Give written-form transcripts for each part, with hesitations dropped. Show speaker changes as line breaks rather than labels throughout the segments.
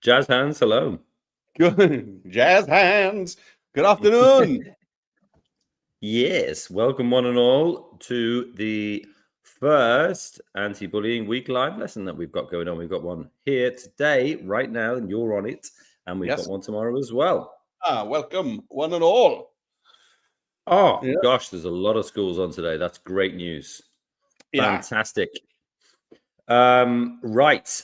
Jazz hands, hello.
Good. Jazz hands. Good afternoon.
Yes, welcome one and all to the first anti-bullying week live lesson that we've got going on. We've got one here today, right now, and you're on it. And we've got one tomorrow as well.
Welcome one and all.
Oh, gosh, there's a lot of schools on today. That's great news. Fantastic. Right.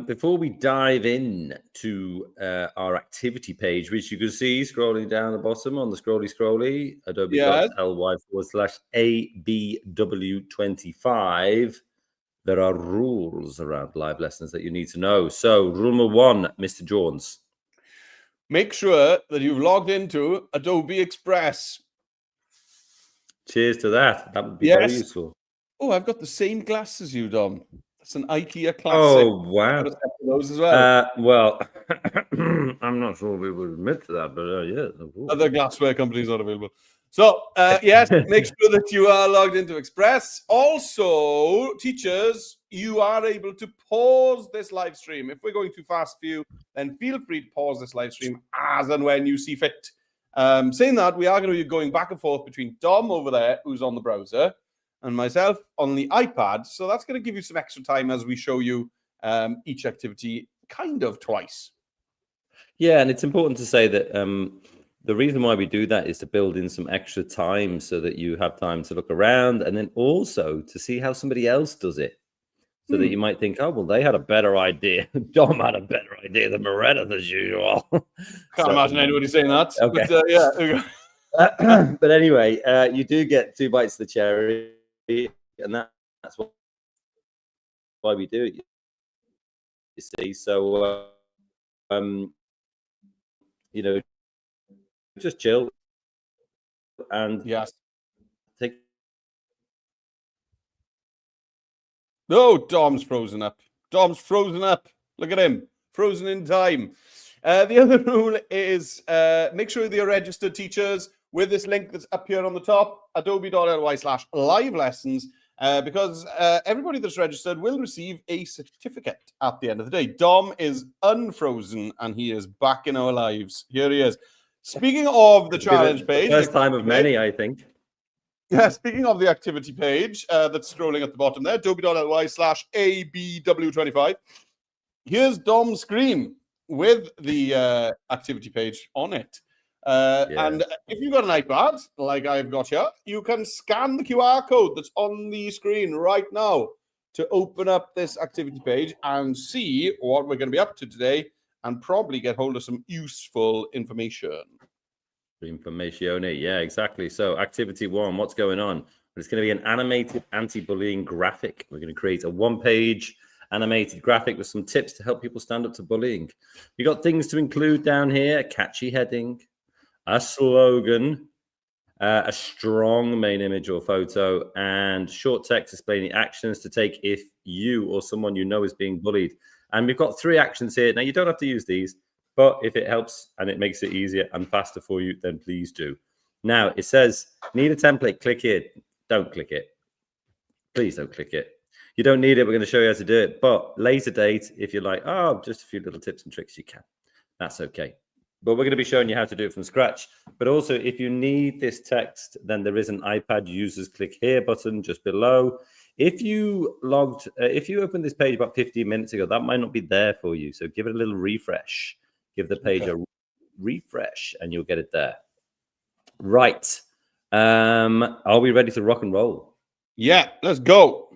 Before we dive in to our activity page, which you can see scrolling down the bottom on the scrolly, adobe.ly/ABW25, there are rules around live lessons that you need to know. So rule number 1, Mr. Jones.
Make sure that you've logged into Adobe Express.
Cheers to that. That would be very useful.
Oh, I've got the same glass as you, Dom. It's an IKEA classic.
Oh, wow.
Those as well.
Well, I'm not sure we would admit to that, but yeah.
Other glassware companies are available. So, yes, make sure that you are logged into Express. Also, teachers, you are able to pause this live stream. If we're going too fast for you, then feel free to pause this live stream as and when you see fit. Saying that, we are going to be going back and forth between Dom over there, who's on the browser, and myself on the iPad. So that's going to give you some extra time as we show you each activity kind of twice.
Yeah, and it's important to say that the reason why we do that is to build in some extra time so that you have time to look around and then also to see how somebody else does it. So that you might think, oh, well, they had a better idea. Dom had a better idea than Moretta as usual.
Can't imagine anybody saying that.
Okay.
But, yeah, there we
go. But anyway, you do get 2 bites of the cherry. And that's why we do it, you see. So, just chill and take.
No, Dom's frozen up. Dom's frozen up. Look at him, frozen in time. The other rule is make sure that you're registered teachers with this link that's up here on the top, adobe.ly/live lessons, because everybody that's registered will receive a certificate at the end of the day. Dom is unfrozen and he is back in our lives. Here he is. Speaking of the challenge page.
First time of many, I think.
Yeah, speaking of the activity page that's scrolling at the bottom there, adobe.ly/ABW25. Here's Dom's screen with the activity page on it. And if you've got an iPad, like I've got here, you can scan the QR code that's on the screen right now to open up this activity page and see what we're going to be up to today and probably get hold of some useful information.
Yeah, exactly. So activity 1, what's going on? It's going to be an animated anti-bullying graphic. We're going to create a 1-page animated graphic with some tips to help people stand up to bullying. You got things to include down here: a catchy heading, a slogan, a strong main image or photo, and short text explaining actions to take if you or someone you know is being bullied. And we've got 3 actions here. Now, you don't have to use these, but if it helps and it makes it easier and faster for you, then please do. Now, it says, need a template, click here. Don't click it. Please don't click it. You don't need it. We're going to show you how to do it. But later date, if you're like, oh, just a few little tips and tricks, you can. That's okay. But we're going to be showing you how to do it from scratch. But also, if you need this text, then there is an iPad users click here button just below. If you opened this page about 15 minutes ago, that might not be there for you. So give it a little refresh. Give the page a refresh and you'll get it there. Right. Are we ready to rock and roll?
Yeah, let's go.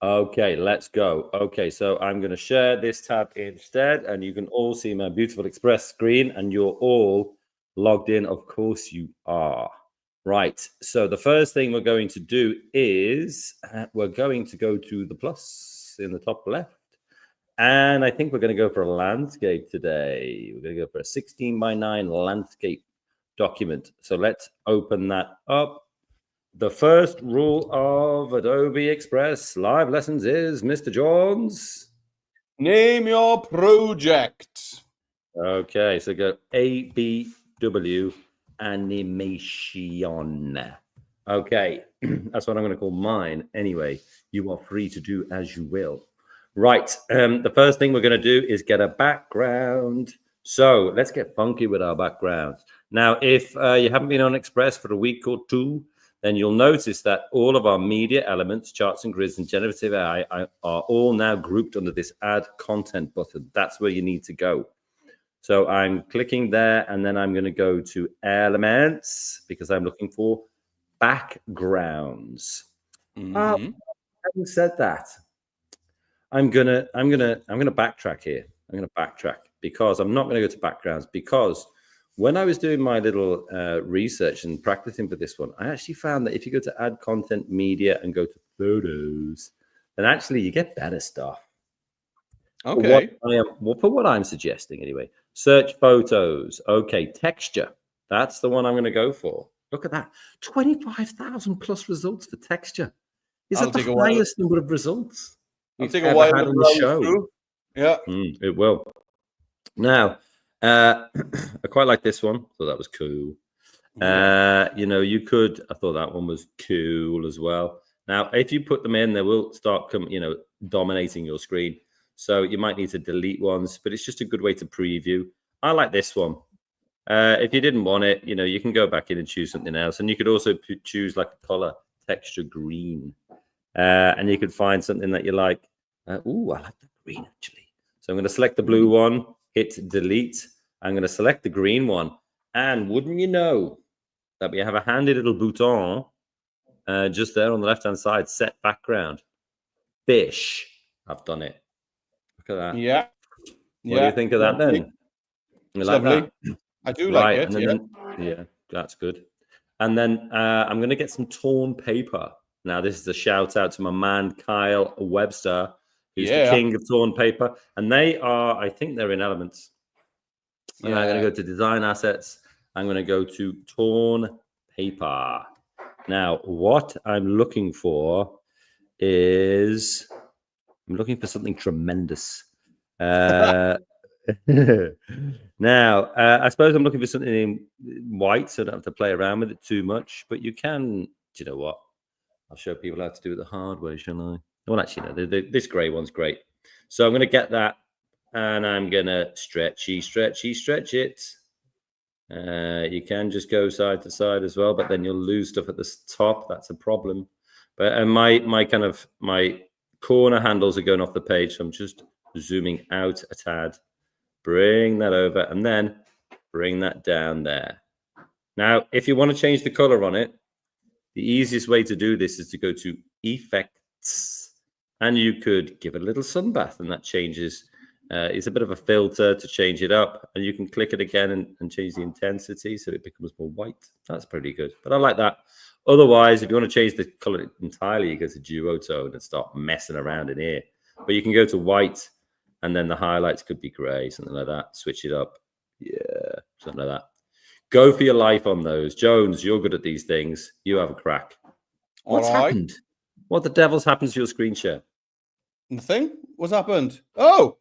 Okay, let's go. Okay, so I'm going to share this tab instead, and you can all see my beautiful Express screen, and you're all logged in. Of course you are. Right, so the first thing we're going to do is we're going to go to the plus in the top left. And I think we're going to go for a landscape today. We're going to go for a 16:9 landscape document. So let's open that up. The first rule of Adobe Express live lessons is, Mr. Jones,
name your project.
Okay, so go ABW animation. Okay, that's what I'm going to call mine. Anyway, you are free to do as you will. Right. The first thing we're going to do is get a background. So let's get funky with our backgrounds. Now, if you haven't been on Express for a week or two, then you'll notice that all of our media elements, charts and grids, and generative AI are all now grouped under this Add Content button. That's where you need to go. So I'm clicking there, and then I'm going to go to Elements because I'm looking for backgrounds. Having said that, I'm gonna backtrack here. I'm gonna backtrack because I'm not gonna go to backgrounds, because when I was doing my little research and practicing for this one, I actually found that if you go to Add Content, Media, and go to Photos, then actually you get better stuff.
Okay.
For what I'm suggesting anyway. Search photos. Okay, texture. That's the one I'm going to go for. Look at that. 25,000 plus results for texture. Is that the highest number of results
we've ever had on the show? Through. Yeah.
It will. Now, I quite like this one. Thought that was cool. You know, you could, I thought that one was cool as well. Now, if you put them in, they will start dominating your screen. So you might need to delete ones, but it's just a good way to preview. I like this one. If you didn't want it, you can go back in and choose something else. And you could also choose like a color, texture green. And you could find something that you like. Ooh, I like the green actually. So I'm going to select the blue one, hit delete. I'm going to select the green one. And wouldn't you know that we have a handy little bouton just there on the left-hand side, set background. Fish. I've done it. Look at that.
Yeah.
What do you think of that then? You like that?
I do like it.
Then, yeah, that's good. And then I'm going to get some torn paper. Now, this is a shout out to my man, Kyle Webster, who's the king of torn paper. And they are, I think they're in Elements. And I'm going to go to Design Assets. I'm going to go to torn paper. Now, what I'm looking for is, I'm looking for something tremendous. Now, I suppose I'm looking for something in white, so I don't have to play around with it too much. But you can, do you know what? I'll show people how to do it the hard way, shall I? Well, actually, no, this grey one's great. So I'm going to get that, and I'm going to stretch it. You can just go side to side as well, but then you'll lose stuff at the top. That's a problem. But and my corner handles are going off the page, so I'm just zooming out a tad, bring that over, and then bring that down there. Now, if you want to change the color on it, the easiest way to do this is to go to Effects, and you could give it a little sunbath, and that changes. It's a bit of a filter to change it up, and you can click it again and change the intensity so it becomes more white. That's pretty good, but I like that. Otherwise, if you want to change the color entirely, you go to duotone and start messing around in here. But you can go to white, and then the highlights could be gray, something like that. Switch it up. Yeah, something like that. Go for your life on those. Jones, you're good at these things. You have a crack. What's happened? What the devil's happened to your screen share?
Nothing? What's happened? Oh,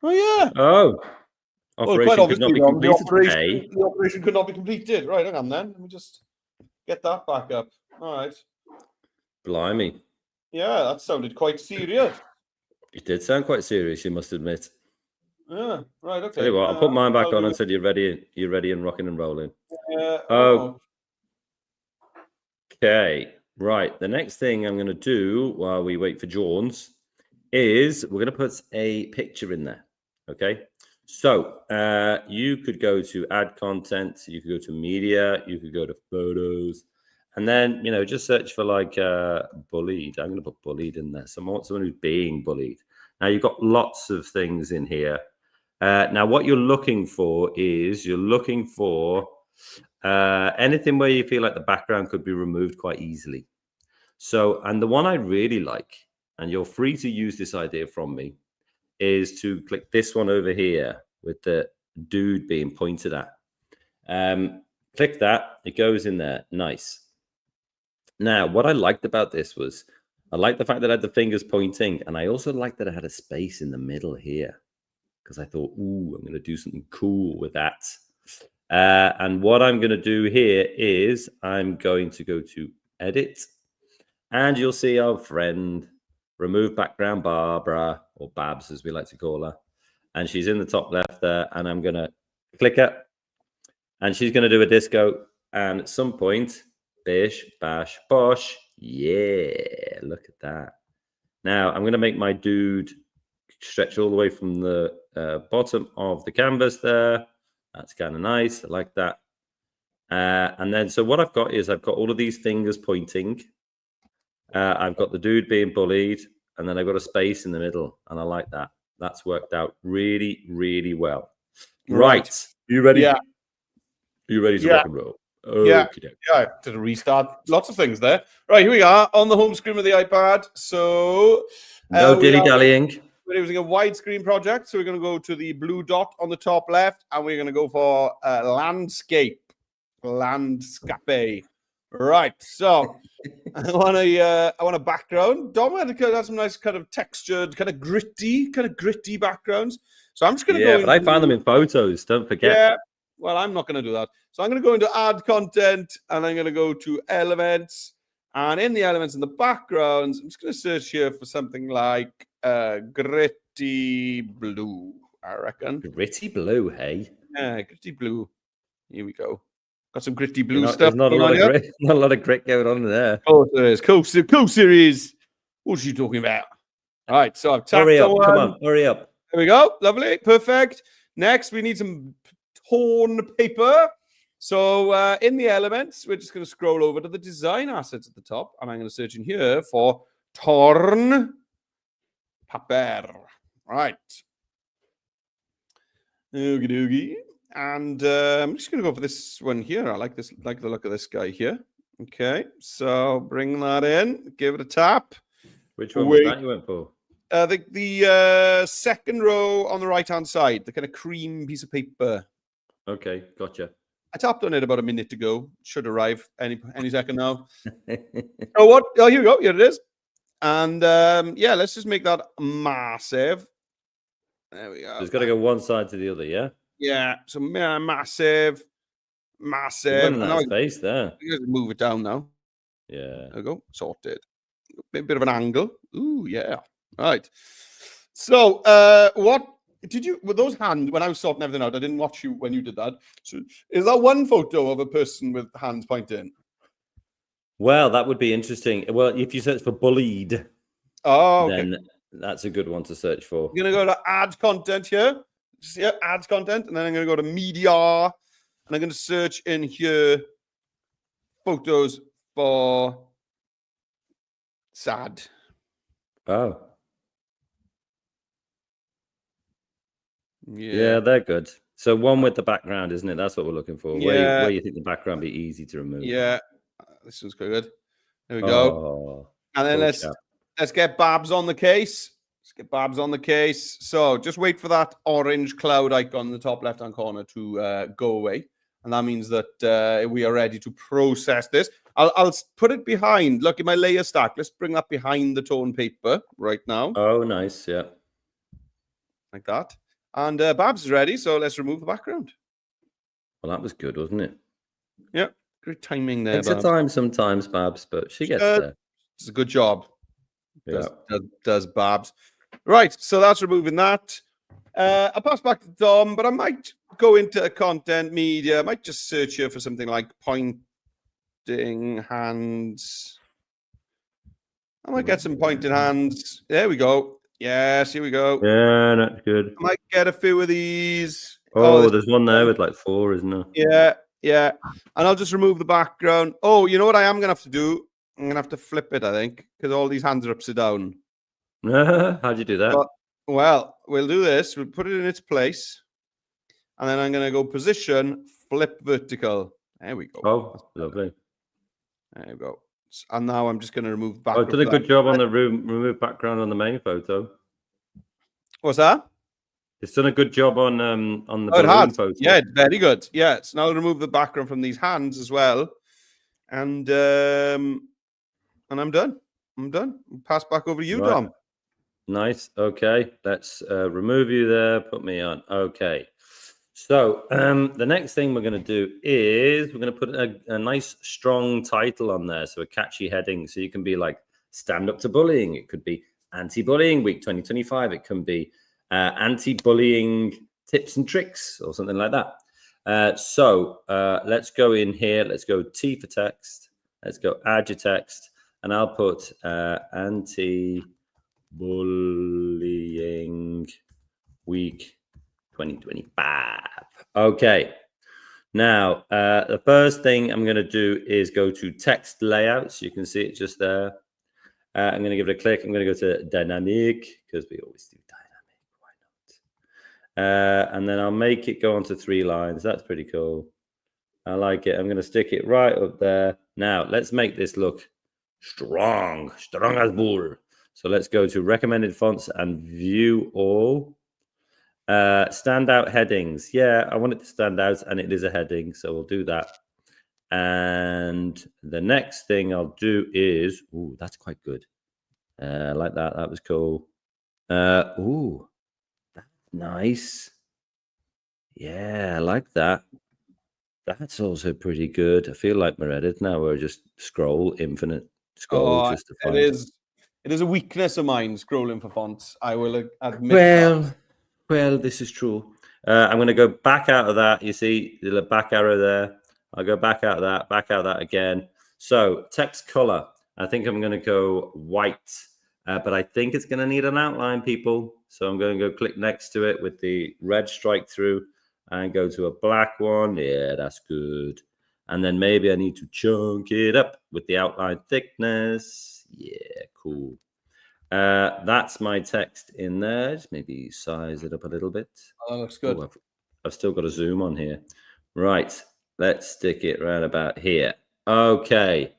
yeah.
Oh. Operation could not be completed today.
The operation could not be completed. Right, hang on then. Let me just get that back up. All right.
Blimey.
Yeah, that sounded quite serious.
It did sound quite serious, you must admit.
Yeah, right, okay.
Tell you what, I'll put mine back on and said you're ready and rocking and rolling. Okay, right. The next thing I'm going to do while we wait for Jones is we're going to put a picture in there. Okay, so you could go to Add Content, you could go to Media, you could go to Photos, and then just search for like bullied. I'm going to put bullied in there. Someone who's being bullied. Now you've got lots of things in here. Now what you're looking for is anything where you feel like the background could be removed quite easily. So, and the one I really like, and you're free to use this idea from me, is to click this one over here with the dude being pointed at. Click that, it goes in there. Nice. Now, what I liked about this was I liked the fact that I had the fingers pointing, and I also liked that I had a space in the middle here, because I thought, ooh, I'm going to do something cool with that. And what I'm going to do here is I'm going to go to Edit, and you'll see our friend remove background Barbara, or Babs as we like to call her. And she's in the top left there. And I'm going to click her. And she's going to do a disco. And at some point, bish, bash, bosh. Yeah, look at that. Now I'm going to make my dude stretch all the way from the bottom of the canvas there. That's kind of nice. I like that. And then, so what I've got is I've got all of these fingers pointing. I've got the dude being bullied, and then I've got a space in the middle, and I like that. That's worked out really, really well. Right. You ready?
Yeah.
You ready to rock and roll?
Yeah. Did a restart. Lots of things there. Right, here we are on the home screen of the iPad. So
no dilly-dallying.
We're using a widescreen project, so we're going to go to the blue dot on the top left, and we're going to go for landscape. Right. So I want a background. Dom had some nice kind of textured, kind of gritty backgrounds. So I'm just going to go.
Yeah, but I found them in photos. Don't forget.
Yeah. Well, I'm not going to do that. So I'm going to go into add content, and I'm going to go to elements. And in the elements in the backgrounds, I'm just going to search here for something like gritty blue, I reckon.
Gritty blue, hey?
Yeah, gritty blue. Here we go. Got some gritty blue stuff.
There's not a lot of grit. Not a lot of grit going on there.
Oh, there is. Cool series. What's you talking about? All right, so I've tapped
hurry up.
on.
Come on, hurry up.
There we go. Lovely. Perfect. Next, we need some torn paper. So in the elements, we're just going to scroll over to the design assets at the top, and I'm going to search in here for torn paper. Right. Okie dokie. And I'm just going to go for this one here. I like the look of this guy here. Okay, so bring that in. Give it a tap.
Which one was that you went for?
The second row on the right-hand side, the kind of cream piece of paper.
Okay, gotcha.
I tapped on it about a minute ago. Should arrive any second now. Oh, what? Oh, here we go. Here it is. And yeah, let's just make that massive. There we go.
It's got to go one side to the other, yeah?
Yeah. So massive.
Running out of space there.
You guys move it down now.
Yeah.
There we go. Sorted. A bit of an angle. Ooh, yeah. All right. So what did you, with those hands, when I was sorting everything out, I didn't watch you when you did that. So is that one photo of a person with hands pointing?
Well, that would be interesting. Well, if you search for bullied, then that's a good one to search for.
I'm going to go to add content here. Yeah, add content. And then I'm going to go to media. And I'm going to search in here photos for sad.
Oh.
Yeah,
they're good. So one with the background, isn't it? That's what we're looking for.
Yeah.
Where you think the background be easy to remove.
Yeah, this one's good. There we go. And then let's get Babs on the case. Let's get Babs on the case. So just wait for that orange cloud icon in the top left-hand corner to go away. And that means that we are ready to process this. I'll put it behind. Look at my layer stack. Let's bring that behind the torn paper right now.
Oh, nice. Yeah.
Like that. And Babs is ready, so let's remove the background.
Well, that was good, wasn't it?
Yeah, great timing there.
Takes a time sometimes, Babs, but she gets there.
It's a good job.
Yeah.
Does Babs. Right, so that's removing that. I'll pass back to Dom, but I might go into content media. I might just search here for something like pointing hands. I might get some pointing hands. There we go. Yes, here we go.
Yeah, that's good.
I might get a few of these.
Oh, there's one there with like 4, isn't there?
Yeah. And I'll just remove the background. Oh, you know what I am going to have to do? I'm going to have to flip it, I think, because all these hands are upside down.
How'd you do that?
Well, we'll do this. We'll put it in its place. And then I'm going to go position, flip vertical. There we go.
Oh, lovely.
There we go. And now I'm just going to remove background.
Oh, did a good job on the remove background on the main photo.
What's that?
It's done a good job on the balloon photo.
Yeah, very good. Yeah, so now I'll remove the background from these hands as well. And I'm done. Pass back over to you, Dom.
Nice. Okay, let's remove you there. Put me on. Okay. So the next thing we're going to do is we're going to put a nice strong title on there. So a catchy heading. So you can be like, stand up to bullying. It could be anti-bullying week 2025. It can be anti-bullying tips and tricks or something like that. So let's go in here. Let's go T for text. Let's go add your text. And I'll put anti-bullying week 2025. Okay. Now, the first thing I'm going to do is go to text layouts. You can see it just there. I'm going to give it a click. I'm going to go to dynamic because we always do dynamic. Why not? And then I'll make it go onto 3 lines. That's pretty cool. I like it. I'm going to stick it right up there. Now, let's make this look strong as bull. So let's go to recommended fonts and view all. Standout headings. Yeah, I want it to stand out, and it is a heading, so we'll do that. And the next thing I'll do is, ooh, that's quite good. I like that. That was cool. Ooh, that's nice. Yeah, I like that. That's also pretty good. I feel like Meredith now, where I just scroll, infinite scroll, just to find
it is a weakness of mine, scrolling for fonts. I will admit that.
Well, this is true. I'm going to go back out of that. You see the back arrow there. I'll go back out of that again. So text color. I think I'm going to go white, but I think it's going to need an outline, people. So I'm going to go click next to it with the red strike through and go to a black one. Yeah, that's good. And then maybe I need to chunk it up with the outline thickness. Yeah, cool. That's my text in there. Just maybe size it up a little bit.
Oh, that looks good.
Oh, I've still got a zoom on here. Right. Let's stick it right about here. Okay.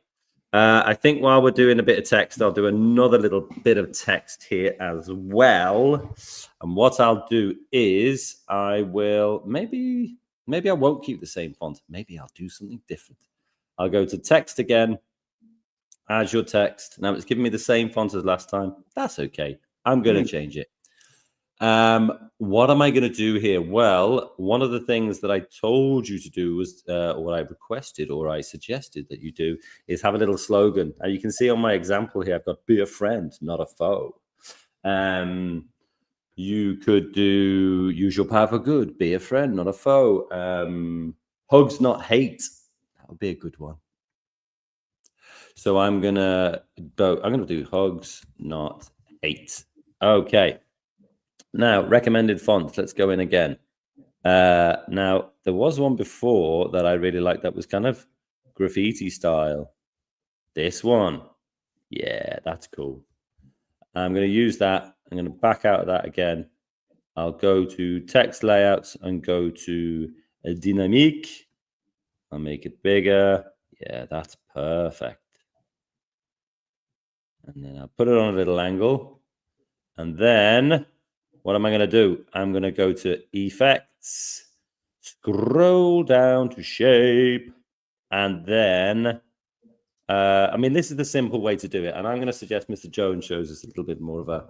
I think while we're doing a bit of text, I'll do another little bit of text here as well. And what I'll do is I will maybe I won't keep the same font. Maybe I'll do something different. I'll go to text again. Add your text. Now it's giving me the same font as last time. That's okay. I'm going to change it. What am I going to do here? Well, one of the things that I told you to do was, or what I requested or I suggested that you do is have a little slogan. Now you can see on my example here, I've got be a friend, not a foe. You could do use your power for good, be a friend, not a foe. Hugs, not hate. That would be a good one. So I'm gonna do hugs, not hate. Okay. Now, recommended fonts. Let's go in again. Now, there was one before that I really liked that was kind of graffiti style. This one. Yeah, that's cool. I'm going to use that. I'm going to back out of that again. I'll go to text layouts and go to dynamique. I'll make it bigger. Yeah, that's perfect. And then I'll put it on a little angle. And then what am I going to do? I'm going to go to effects, scroll down to shape, and then, I mean, this is the simple way to do it. And I'm going to suggest Mr. Jones shows us a little bit more of a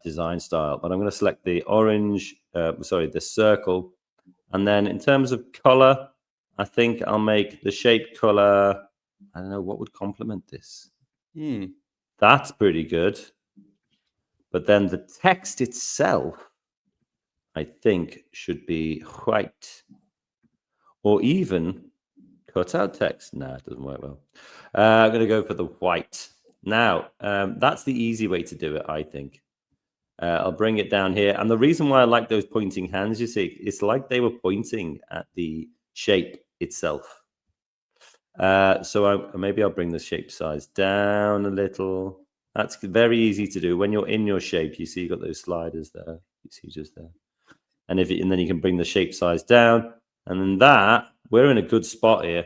design style, but I'm going to select the orange, the circle. And then in terms of color, I think I'll make the shape color, I don't know, what would complement this? That's pretty good. But then the text itself, I think, should be white. Or even cut out text. Nah, it doesn't work well. I'm going to go for the white. Now, that's the easy way to do it, I think. I'll bring it down here. And the reason why I like those pointing hands, you see, it's like they were pointing at the shape itself. So maybe I'll bring the shape size down a little. That's very easy to do. When you're in your shape, you see you've got those sliders there. You see just there. And then you can bring the shape size down. And then we're in a good spot here.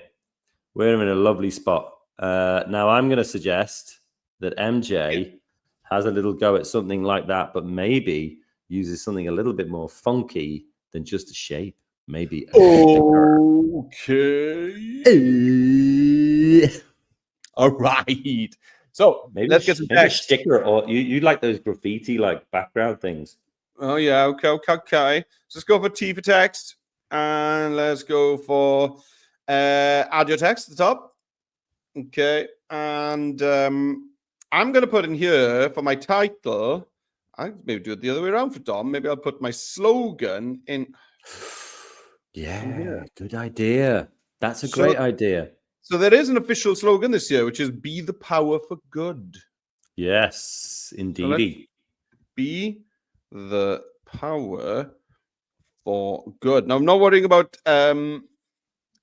We're in a lovely spot. Now I'm going to suggest that MJ has a little go at something like that, but maybe uses something a little bit more funky than just a shape. Maybe a sticker.
Okay. All right. So
Maybe
let's get some text.
A sticker, or you like those graffiti like background things.
Oh yeah, okay. So let's go for T for text, and let's go for add your text at the top. Okay, and I'm going to put in here for my title. I maybe do it the other way around for Dom. Maybe I'll put my slogan in.
Yeah, good idea. That's a great idea.
So there is an official slogan this year, which is "Be the power for good."
Yes, indeed.
So be the power for good. Now I'm not worrying about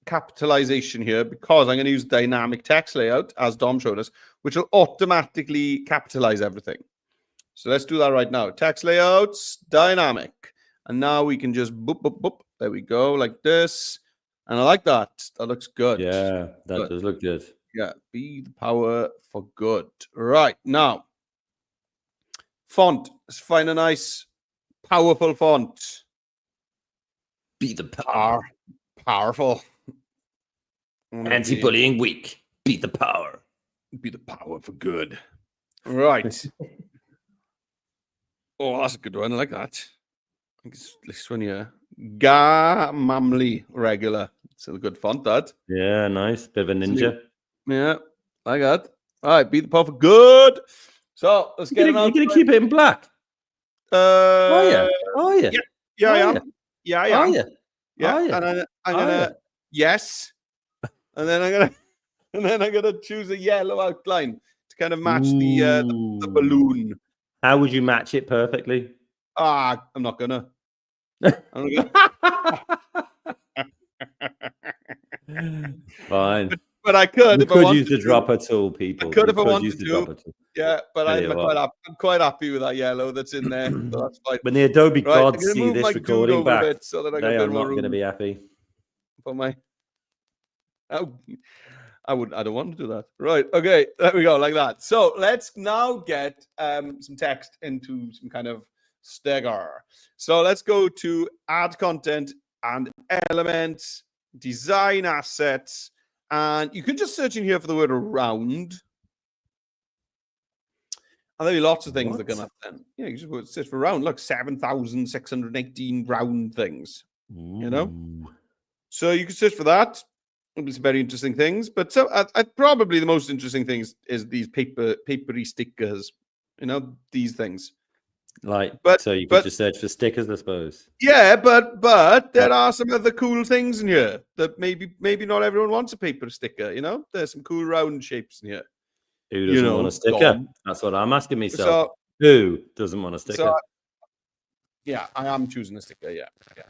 capitalization here because I'm going to use dynamic text layout as Dom showed us, which will automatically capitalize everything. So let's do that right now. Text layouts, dynamic. And now we can just boop, boop, boop. There we go, like this. And I like that. That looks good.
Yeah, that does look good.
Yeah, be the power for good. Right, now. Font. Let's find a nice, powerful font.
Be the power.
Powerful.
Anti-bullying week. Be the power.
Be the power for good. Right. Oh, that's a good one. I like that. I think it's this one here. Mamli regular. It's a good font, that.
Yeah, nice. Bit of a ninja.
Yeah, I got it. All right, be the power for good. So let's get it on.
You're going to keep it in black?
Oh,
yeah.
Yeah, I am. Yeah, I am. Yeah,
and
I'm gonna yes, and then I'm gonna choose a yellow outline to kind of match the balloon.
How would you match it perfectly?
I'm not gonna.
Fine.
But I could.
You could use the dropper tool, people.
I could if I wanted to. Yeah, but I'm quite happy with that yellow that's in there. So that's fine.
When the Adobe gods see this recording back,
so that
they are not going to be happy.
For my, I don't want to do that. Right. Okay. There we go. Like that. So let's now get some text into some kind of sticker. So let's go to add content and elements, design assets. And you can just search in here for the word round. And there'll be lots of things that come up then. Yeah, you just search for round. Look, 7,618 round things. You know? So you can search for that. It'll be some very interesting things. But probably the most interesting things is these papery stickers. You know, these things.
So you could just search for stickers, I suppose.
Yeah, but there are some other cool things in here that maybe not everyone wants a paper sticker. You know, there's some cool round shapes in here.
Who doesn't want a sticker? That's what I'm asking myself. Who doesn't want a sticker?
Yeah, I am choosing a sticker. Yeah. Here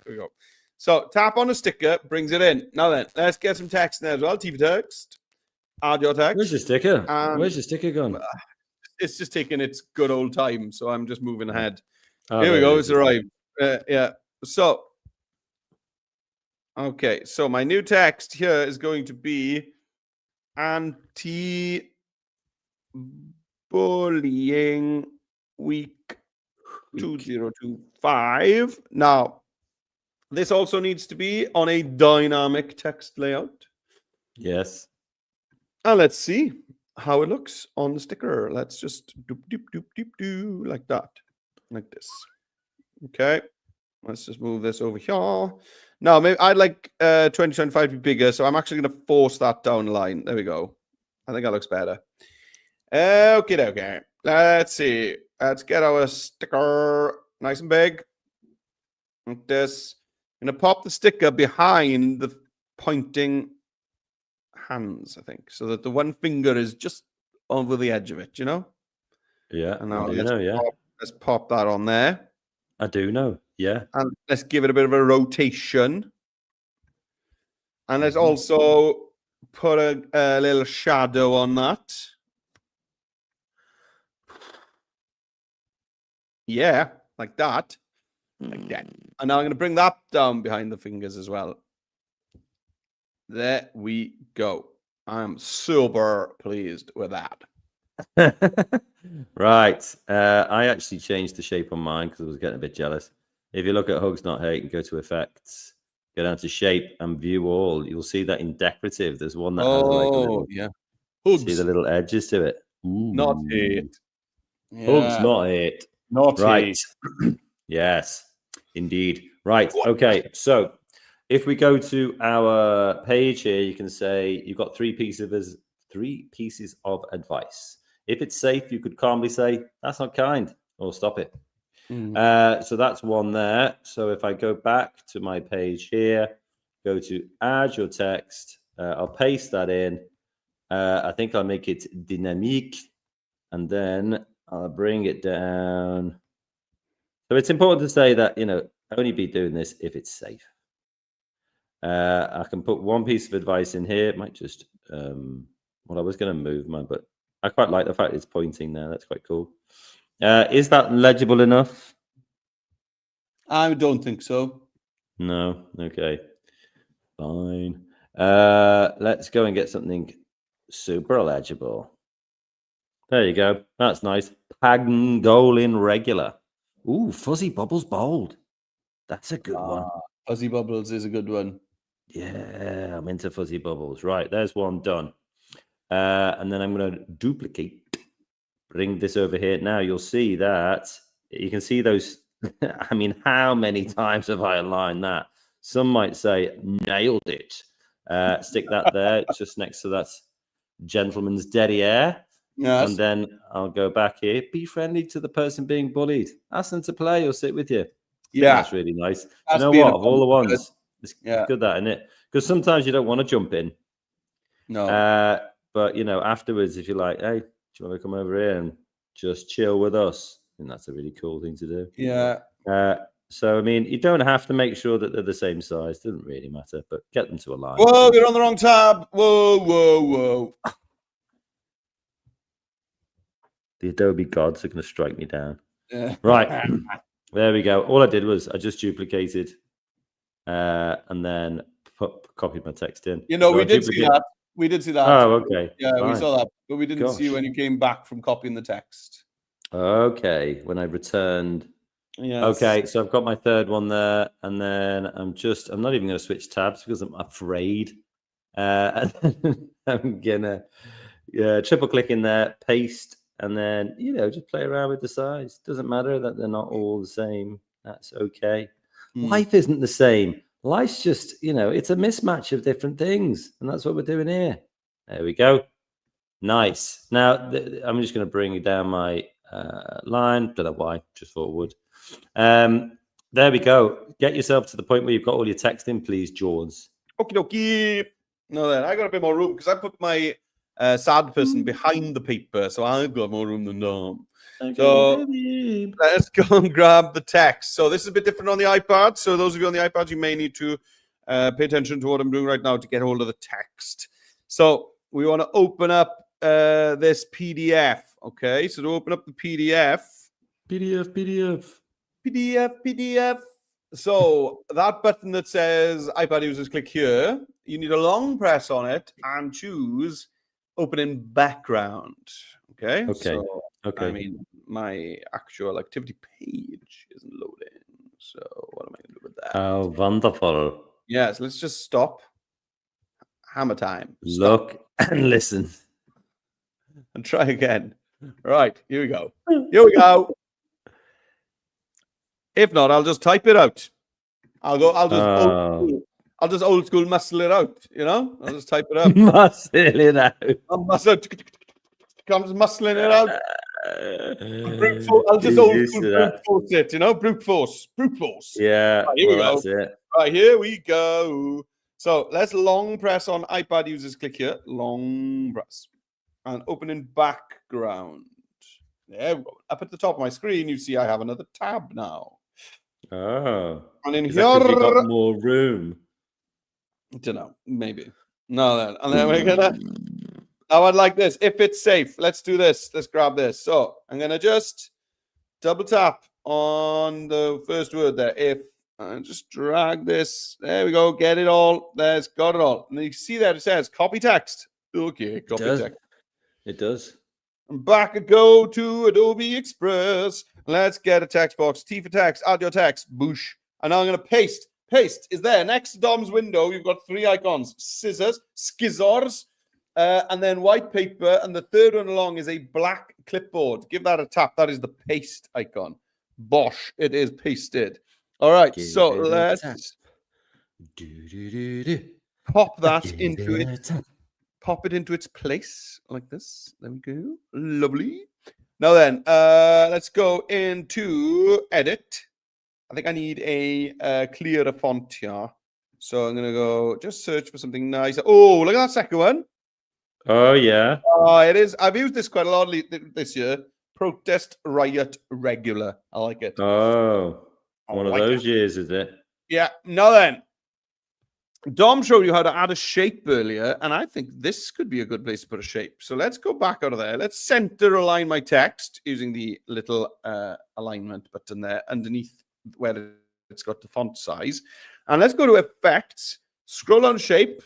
we go. So tap on a sticker, brings it in. Now then, let's get some text in there as well. TV text. Add your text.
Where's your sticker? Where's your sticker gone?
It's just taking its good old time, so I'm just moving ahead. Here we go. It's arrived. Yeah. So, okay. So my new text here is going to be anti-bullying week 2025. Now, this also needs to be on a dynamic text layout.
Yes.
And let's see how it looks on the sticker. Let's just do like that, like this. Okay, let's just move this over here. Now, maybe I'd like 2025 to be bigger, so I'm actually going to force that down the line. There we go. I think that looks better. Okay. Let's see. Let's get our sticker nice and big. Like this. I'm going to pop the sticker behind the pointing hands, I think, so that the one finger is just over the edge of it, you know?
Yeah.
And now let's pop that on there.
I do know. Yeah.
And let's give it a bit of a rotation. And let's also put a little shadow on that. Yeah, like that. Like that. And now I'm going to bring that down behind the fingers as well. There we go. I'm super pleased with that.
Right. I actually changed the shape on mine because I was getting a bit jealous. If you look at Hugs Not Hate and go to Effects, go down to Shape and View All, you'll see that in Decorative, there's one that has like little,
Hugs.
See the little edges to it. Ooh.
Not hate.
Yeah. Hugs Not Hate.
Not
right. Yes, indeed. Right. Okay. So if we go to our page here, you can say you've got three pieces of advice. If it's safe, you could calmly say, that's not kind, or stop it.
Mm.
So that's one there. So if I go back to my page here, go to add your text, I'll paste that in. I think I'll make it dynamique, and then I'll bring it down. So it's important to say that, only be doing this if it's safe. I can put one piece of advice in here. It might just, well, I was going to move mine, but I quite like the fact it's pointing there. That's quite cool. Is that legible enough?
I don't think so.
No. Okay. Fine. Let's go and get something super legible. There you go. That's nice. Pangolin regular. Ooh, fuzzy bubbles bold. That's a good one.
Fuzzy bubbles is a good one.
Yeah, I'm into fuzzy bubbles. Right, there's one done. And then I'm going to duplicate. Bring this over here. Now you'll see that you can see those. I mean, how many times have I aligned that? Some might say nailed it. Stick that there, just next to that gentleman's derriere.
Yes.
And then I'll go back here. Be friendly to the person being bullied. Ask them to play or sit with you.
Yeah,
that's really nice. Do you
That's
know
being
what?
a
Of all the
compliment.
ones, it's good that, isn't it? Because sometimes you don't want to jump in.
No.
But afterwards, if you're like, hey, do you want to come over here and just chill with us? I think that's a really cool thing to do.
Yeah.
So I mean, you don't have to make sure that they're the same size. Doesn't really matter, but get them to align.
Whoa, you're on the wrong tab. Whoa.
The Adobe gods are going to strike me down.
Yeah.
Right. There we go. All I did was I just duplicated and then copied my text in. So
we did see that. We did see that.
Oh, okay.
Yeah,
Fine.
we saw that, but we didn't see when you came back from copying the text.
Okay, when I returned.
Yes.
Okay, so I've got my third one there, and then I'm not even going to switch tabs because I'm afraid. And then I'm gonna triple click in there, paste, and then just play around with the size. Doesn't matter that they're not all the same. That's okay. Life isn't the same. Life's just, it's a mismatch of different things, and that's what we're doing here. There we go. Nice. Now I'm just going to bring down my line. Don't know why. Just thought it would. There we go. Get yourself to the point where you've got all your text in, please, Jaws.
Okie dokie. No, then I got a bit more room because I put my sad person behind the paper, so I've got more room than them. Okay, so let's go and grab the text. So this is a bit different on the iPad. So those of you on the iPad, you may need to pay attention to what I'm doing right now to get hold of the text. So we want to open up this PDF. Okay, so to open up the PDF. PDF. So that button that says iPad users click here, you need a long press on it and choose open in background. Okay.
Okay.
I mean, my actual activity page isn't loading. So what am I going to do with that?
Oh, wonderful.
Yes, let's just stop. Hammer time.
Stop. Look and listen.
And try again. Right, here we go. Here we go. If not, I'll just type it out. I'll just old school muscle it out, I'll just type it up.
Muscle it out.
I'm just muscling it out. I'll just old school brute force it, brute force.
Yeah,
right, here we go.
That's it.
Right, here we go. So let's long press on iPad users. Click here, long press, and open in background. There we go. Up at the top of my screen, you see I have another tab now.
Oh,
and in
here you got more room.
I don't know, maybe. No, then, and then we're gonna. I would like this. If it's safe, let's do this. Let's grab this. So I'm gonna just double tap on the first word there. If and just drag this. There we go. Get it all. There's got it all. And you see that it says copy text. Okay, copy text.
It does.
And back I go to Adobe Express. Let's get a text box. T for text. Add your text. Boosh. And now I'm going to paste. Paste is there. Next to Dom's window, you've got three icons. Scissors, skizzors, and then white paper. And the third one along is a black clipboard. Give that a tap. That is the paste icon. Bosh. It is pasted. All right. So let's pop that into it. pop it into its place like this. There we go. Lovely. Now then, let's go into edit. I think I need a clearer font here. So I'm going to go just search for something nice. Oh, look at that second one.
Oh, yeah.
Oh, it is. I've used this quite a lot this year. Protest, riot, regular. I like it.
Oh, one of
like
those years, is it?
Yeah. Now then, Dom showed you how to add a shape earlier, and I think this could be a good place to put a shape. So let's go back out of there. Let's center align my text using the little alignment button there underneath where it's got the font size. And let's go to effects, scroll down shape.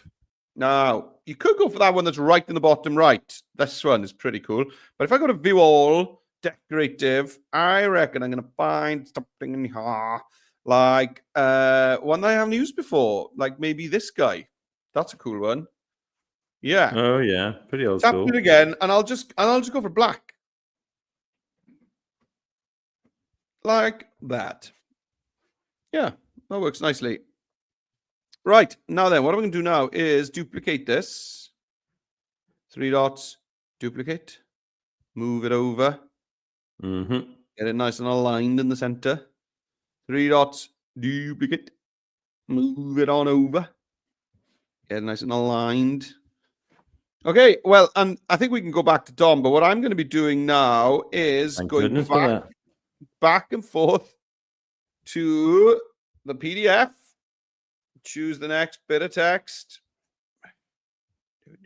Now, you could go for that one that's right in the bottom right. This one is pretty cool. But if I go to view all, decorative, I reckon I'm going to find something in here. Like one that I haven't used before, like maybe this guy. That's a cool one. Yeah.
Oh yeah, pretty old
Tap
school.
it again, and I'll just go for black, like that. Yeah, that works nicely. Right now, then, what I'm going to do now is duplicate this. 3 dots, duplicate, move it over,
Mm-hmm.
get it nice and aligned in the center. 3 dots, duplicate, move it on over. Get it nice and aligned. Okay, well, and I think we can go back to Dom, but what I'm going to be doing now is
Thank
going
goodness for that.
back and forth to the PDF. Choose the next bit of text. There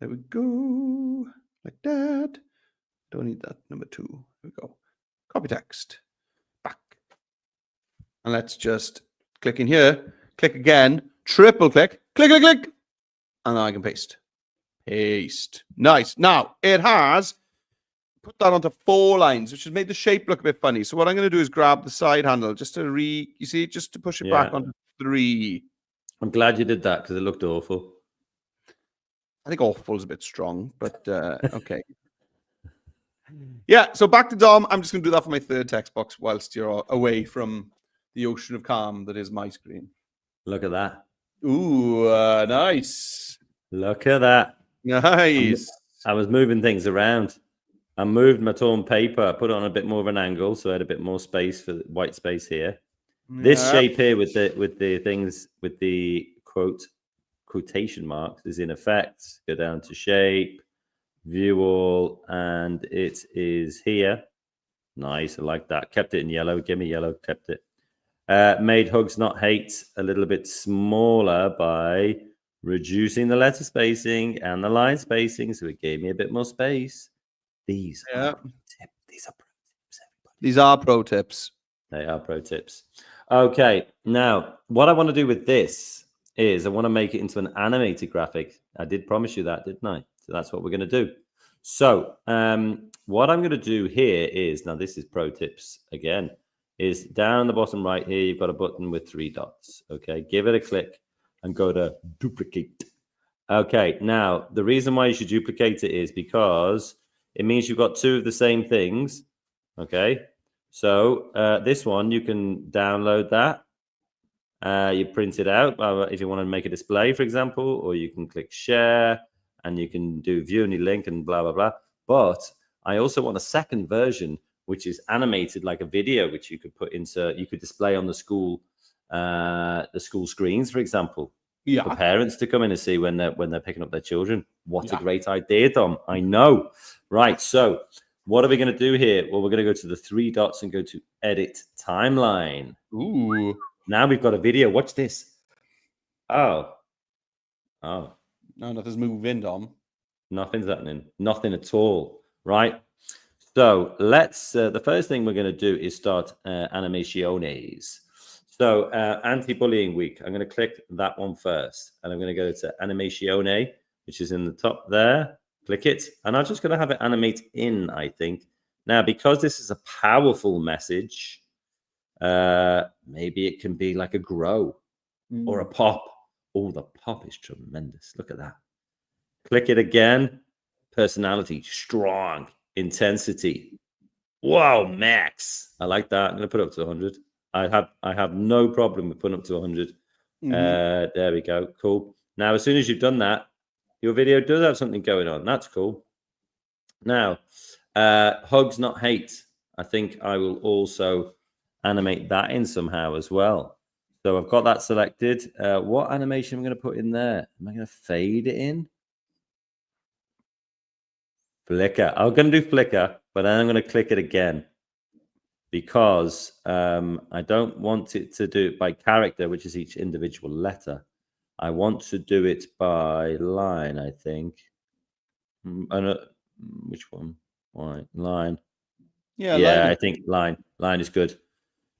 we go. Like that. Don't need that. Number 2. There we go. Copy text. Back. And let's just click in here. Click again. Triple click. Click, click, click. And now I can paste. Paste. Nice. Now, it has put that onto 4 lines, which has made the shape look a bit funny. So what I'm going to do is grab the side handle just to you see, just to push it back onto 3.
I'm glad you did that because it looked awful.
I think awful is a bit strong, but okay. Yeah, so back to Dom. I'm just going to do that for my third text box whilst you're away from the ocean of calm that is my screen.
Look at that.
Ooh, nice.
Look at that.
Nice.
I was moving things around. I moved my torn paper. I put it on a bit more of an angle, so I had a bit more space for the white space here. Yeah. This shape here with the things with the quotation marks is in effect. Go down to shape, view all, and it is here. Nice. I like that. Kept it in yellow. Give me yellow. Kept it. Made hugs not hate a little bit smaller by reducing the letter spacing and the line spacing, so it gave me a bit more space. These are pro tips.
These are pro tips.
They are pro tips. Okay, now what I want to do with this is I want to make it into an animated graphic. I did promise you that, didn't I? So that's what we're going to do. So what I'm going to do here is, now this is pro tips again, is down the bottom right here, you've got a button with 3 dots. Okay, give it a click and go to duplicate. Okay, now the reason why you should duplicate it is because it means you've got 2 of the same things. Okay, so this one, you can download that. You print it out if you want to make a display, for example, or you can click share and you can do view any link and blah, blah, blah. But I also want a second version, which is animated like a video, which you could put into, you could display on the school screens, for example.
Yeah.
For parents to come in and see when they're picking up their children. What a great idea, Dom. I know. Right. So what are we going to do here? Well, we're going to go to the 3 dots and go to edit timeline.
Ooh.
Now we've got a video. Watch this. Oh. No,
nothing's moving, Dom.
Nothing's happening. Nothing at all. Right. So let's, the first thing we're going to do is start animaciones. So anti-bullying week, I'm going to click that one first. And I'm going to go to animazione, which is in the top there. Click it. And I'm just going to have it animate in, I think. Now, because this is a powerful message, maybe it can be like a grow or a pop. Oh, the pop is tremendous. Look at that. Click it again. Personality, strong. Intensity. Wow, max. I like that. I'm going to put it up to 100. I have no problem with putting up to 100. There we go. Cool. Now, as soon as you've done that, your video does have something going on. That's cool. Now, hugs, not hate. I think I will also animate that in somehow as well. So I've got that selected. What animation am I going to put in there? Am I going to fade it in? Flicker. I'm going to do flicker, but then I'm going to click it again because I don't want it to do it by character, which is each individual letter. I want to do it by line, I think. Which one? Why? Line.
Yeah,
Yeah, I think line. Line is good.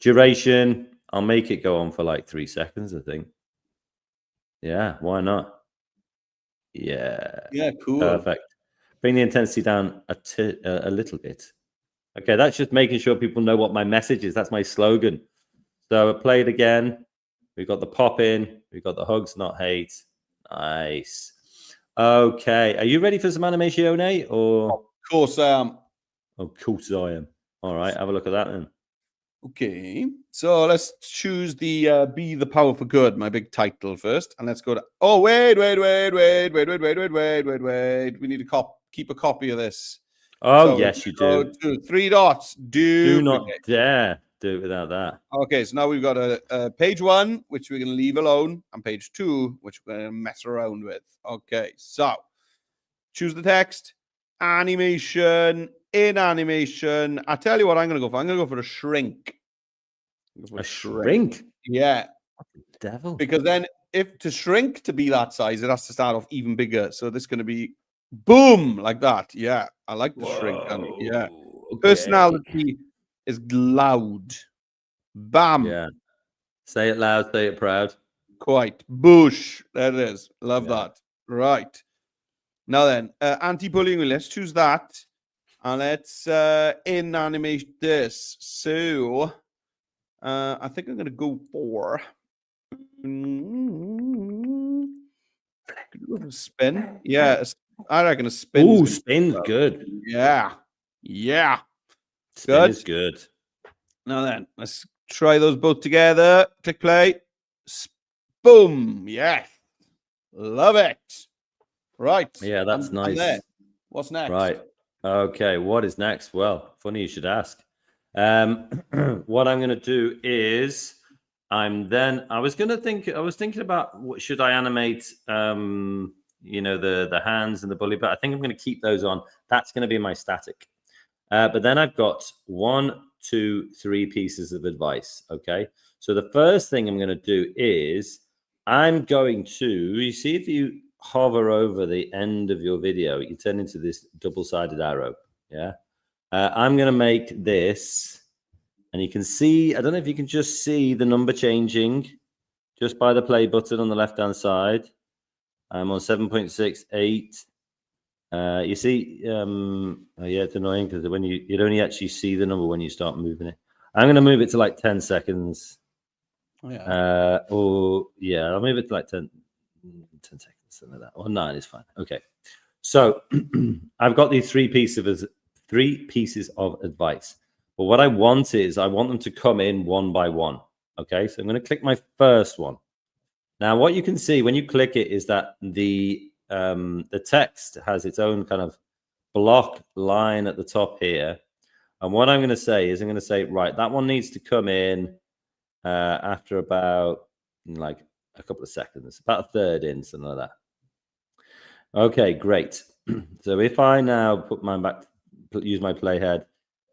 Duration, I'll make it go on for like 3 seconds, I think. Yeah, why not? Yeah.
Yeah, cool.
Perfect. Bring the intensity down a little bit. Okay, that's just making sure people know what my message is. That's my slogan. So I play it again. We've got the pop in. We've got the hugs, not hate. Nice. Okay. Are you ready for some animation, or?
Of course I am.
Of course I am. All right, have a look at that then.
Okay, so let's choose the Be the Power for Good, my big title first, and let's go to. Oh, wait. We need to keep a copy of this.
Oh,
so
yes, you do.
To 3 dots.
Do not dare do it without that.
Okay, so now we've got a page 1, which we're going to leave alone, and page 2, which we're going to mess around with. Okay, so choose the text, animation. In animation, I tell you what I'm going to go for. I'm going to go for a shrink.
A shrink?
Yeah.
Devil.
Because then if to shrink to be that size, it has to start off even bigger. So this is going to be boom, like that. Yeah. I like the shrink. Yeah. Okay. Personality is loud. Bam.
Yeah. Say it loud, say it proud.
Quite. Bush. There it is. Love that. Right. Now then, anti-bullying. Let's choose that. And let's in-animate this. So I think I'm going to go for spin. Yeah, I reckon a spin.
Ooh, spin's good.
Yeah. Yeah.
Spin is good.
Now then, let's try those both together. Click play. Boom. Yeah. Love it. Right.
Yeah, that's nice.
What's next?
Right. Okay, what is next? Well, funny you should ask. What I'm going to do is I was thinking about should I animate the hands and the bully, but I think I'm going to keep those on. That's going to be my static. But then I've got 1, 2, 3 pieces of advice. Okay. So the first thing I'm going to do is you see, if you hover over the end of your video, you turn into this double-sided arrow. Yeah. I'm going to make this, and you can see, I don't know if you can just see the number changing just by the play button on the left-hand side. I'm on 7.68. You see, yeah, it's annoying because when you'd only actually see the number when you start moving it. I'm going to move it to like 10 seconds. Oh, yeah. I'll move it to like 10 seconds, something like that. Or 9 is fine. Okay. So I've got these 3 pieces of advice. But what I want them to come in one by one. Okay. So I'm going to click my first one. Now, what you can see when you click it is that the text has its own kind of block line at the top here. And what I'm going to say, right, that one needs to come in after about like a couple of seconds, about a third in, something like that. Okay, great. So if I now put mine back, use my playhead,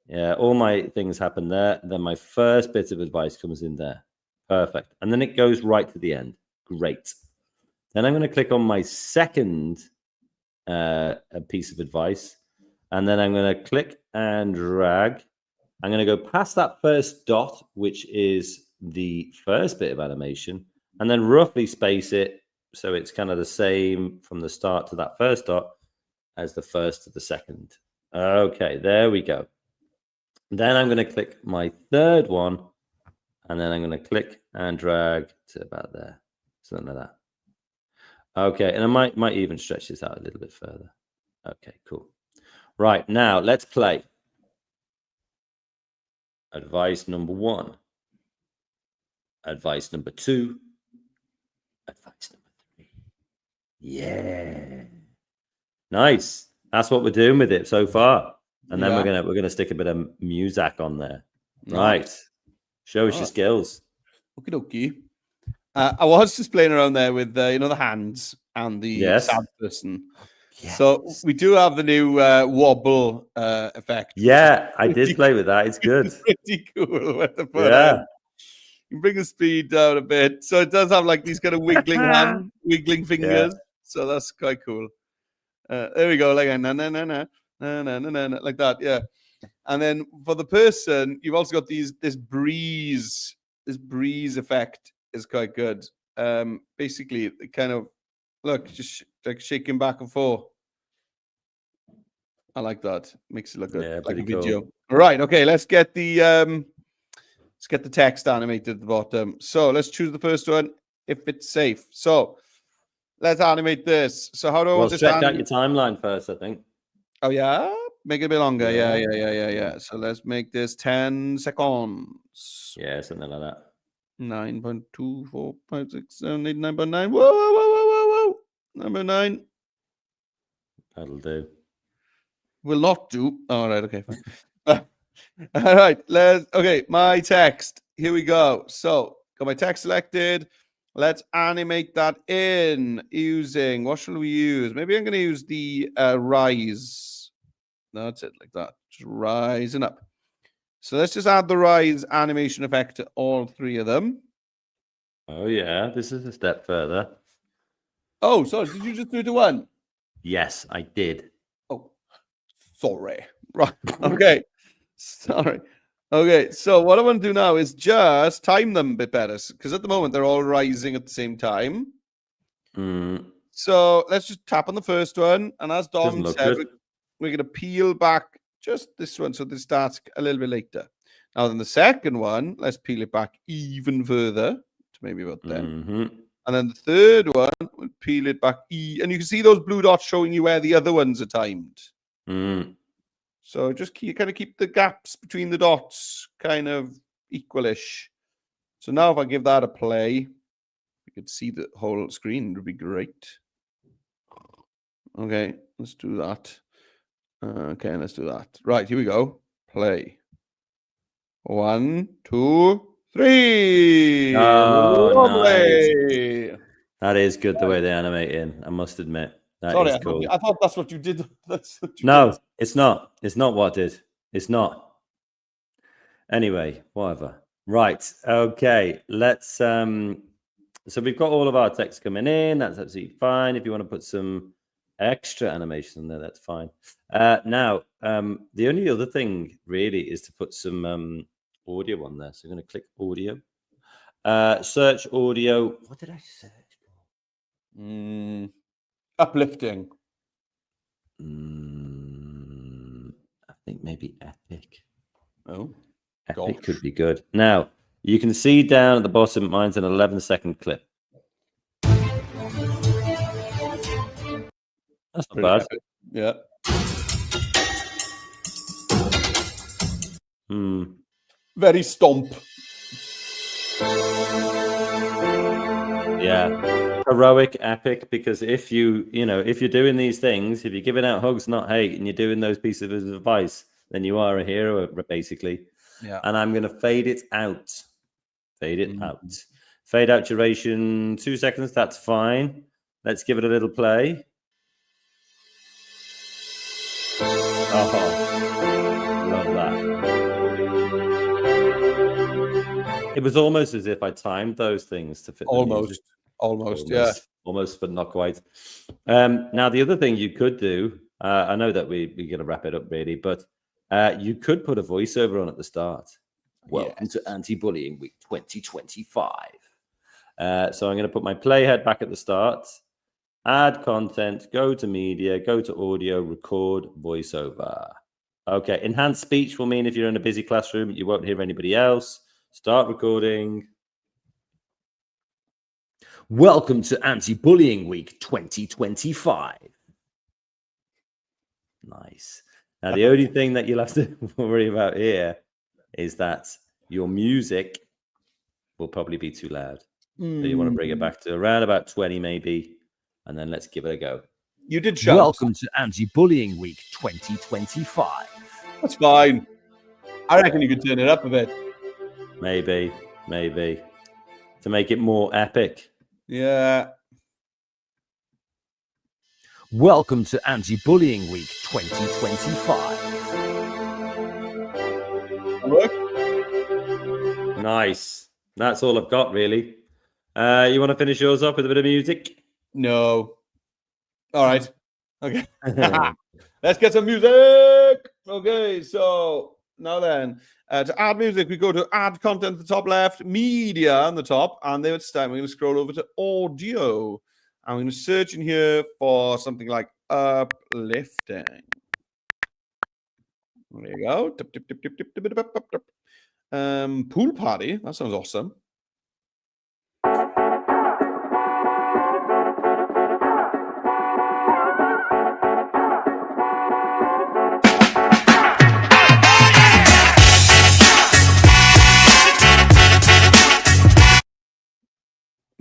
yeah, all my things happen there. Then my first bit of advice comes in there. Perfect. And then it goes right to the end. Great. Then I'm going to click on my second piece of advice. And then I'm going to click and drag. I'm going to go past that first dot, which is the first bit of animation, and then roughly space it so it's kind of the same from the start to that first dot as the first to the second. Okay, there we go. Then I'm going to click my third one, and then I'm going to click and drag to about there, something like that. Okay, and I might even stretch this out a little bit further. Okay, cool. Right, now let's play. Advice number 1. Advice number 2. Yeah. Nice. That's what we're doing with it so far. And then we're gonna stick a bit of music on there. Right.
Nice.
Show us your skills.
Okie dokie. I was just playing around there with the hands and the sad person. Yes. So we do have the new wobble effect.
Yeah, I did play with that. It's good.
It's pretty cool. With the foot you bring the speed down a bit. So it does have like these kind of wiggling hands, wiggling fingers. Yeah. So that's quite cool. There we go, like a na na na na na na na na, like that. Yeah. And then for the person, you've also got this breeze effect is quite good. Basically, it kind of look just like shaking back and forth. I like that. Makes it look good, like a video. Cool. All right, okay. Let's get the text animated at the bottom. So let's choose the first one if it's safe. So let's animate this. So how do I
stretch out your timeline first? I think.
Oh yeah. Make it a bit longer. Yeah. So let's make this 10 seconds.
Yeah, something like that.
9.2, 4, 5, 6, 7, 8, 9.9. Whoa. Number 9.
That'll do.
Will not do. All right, okay, fine. All right, okay, my text. Here we go. So got my text selected. Let's animate that in using, what shall we use? Maybe I'm going to use the rise. That's it, like that. Just rising up. So let's just add the rise animation effect to all 3 of them.
Oh, yeah. This is a step further.
Oh, sorry. Did you just do it to 1?
Yes, I did.
Oh, sorry. Right. Okay. Sorry. Okay. So what I want to do now is just time them a bit better, because at the moment they're all rising at the same time. So let's just tap on the first one. And as Dom said, we're going to peel back just this one, so this starts a little bit later. Now, then the second one, let's peel it back even further to maybe about then. And then the third one, we'll peel it back. And you can see those blue dots showing you where the other ones are timed. So just kind of keep the gaps between the dots kind of equalish. So now if I give that a play, you could see the whole screen. It would be great. Okay, let's do that. Okay, let's do that. Right, here we go. Play. 1, 2, 3.
Oh, nice. That is good the way they animate in. I must admit. Sorry, is cool.
I thought that's what you did.
No, it's not. It's not what I did. It's not. Anyway, whatever. Right. Okay. Let's so we've got all of our text coming in. That's absolutely fine. If you want to put some extra animation in there, that's fine. Now, the only other thing really is to put some audio on there. So I'm going to click audio. Search audio. What did I search for?
Uplifting.
I think maybe epic.
Oh,
epic could be good. Now, you can see down at the bottom, mine's an 11-second clip. That's not bad.
Epic. Yeah. Very stomp.
Yeah. Heroic, epic, because if you're doing these things, if you're giving out hugs, not hate, and you're doing those pieces of advice, then you are a hero, basically.
Yeah.
And I'm going to fade it out. Fade it out. Fade out duration 2 seconds. That's fine. Let's give it a little play. Oh, love that. It was almost as if I timed those things to fit.
Almost, yeah.
Almost, but not quite. Now, the other thing you could do, I know that we're going to wrap it up really, but you could put a voiceover on at the start. Welcome to Anti-Bullying Week 2025. So I'm going to put my playhead back at the start. Add content, go to media, go to audio, record, voiceover. Okay, enhanced speech will mean if you're in a busy classroom, you won't hear anybody else. Start recording. Welcome to Anti-Bullying Week 2025. Nice. Now, the only thing that you'll have to worry about here is that your music will probably be too loud. So you want to bring it back to around about 20 maybe. and then let's give it a go.
You did shout.
Welcome to Anti-Bullying Week 2025.
That's fine. I reckon you could turn it up a bit.
Maybe to make it more epic.
Yeah.
Welcome to Anti-Bullying Week 2025.
Work?
Nice. That's all I've got, really. You want to finish yours off with a bit of music?
No. All right. Okay. Let's get some music. Okay, so now then, to add music, we go to add content at the top left, media on the top, and then it's time we're going to scroll over to audio. I'm going to search in here for something like uplifting. There you go. Tip, tip, tip, tip, tip, tip, tip, tip, tip. Pool party. That sounds awesome.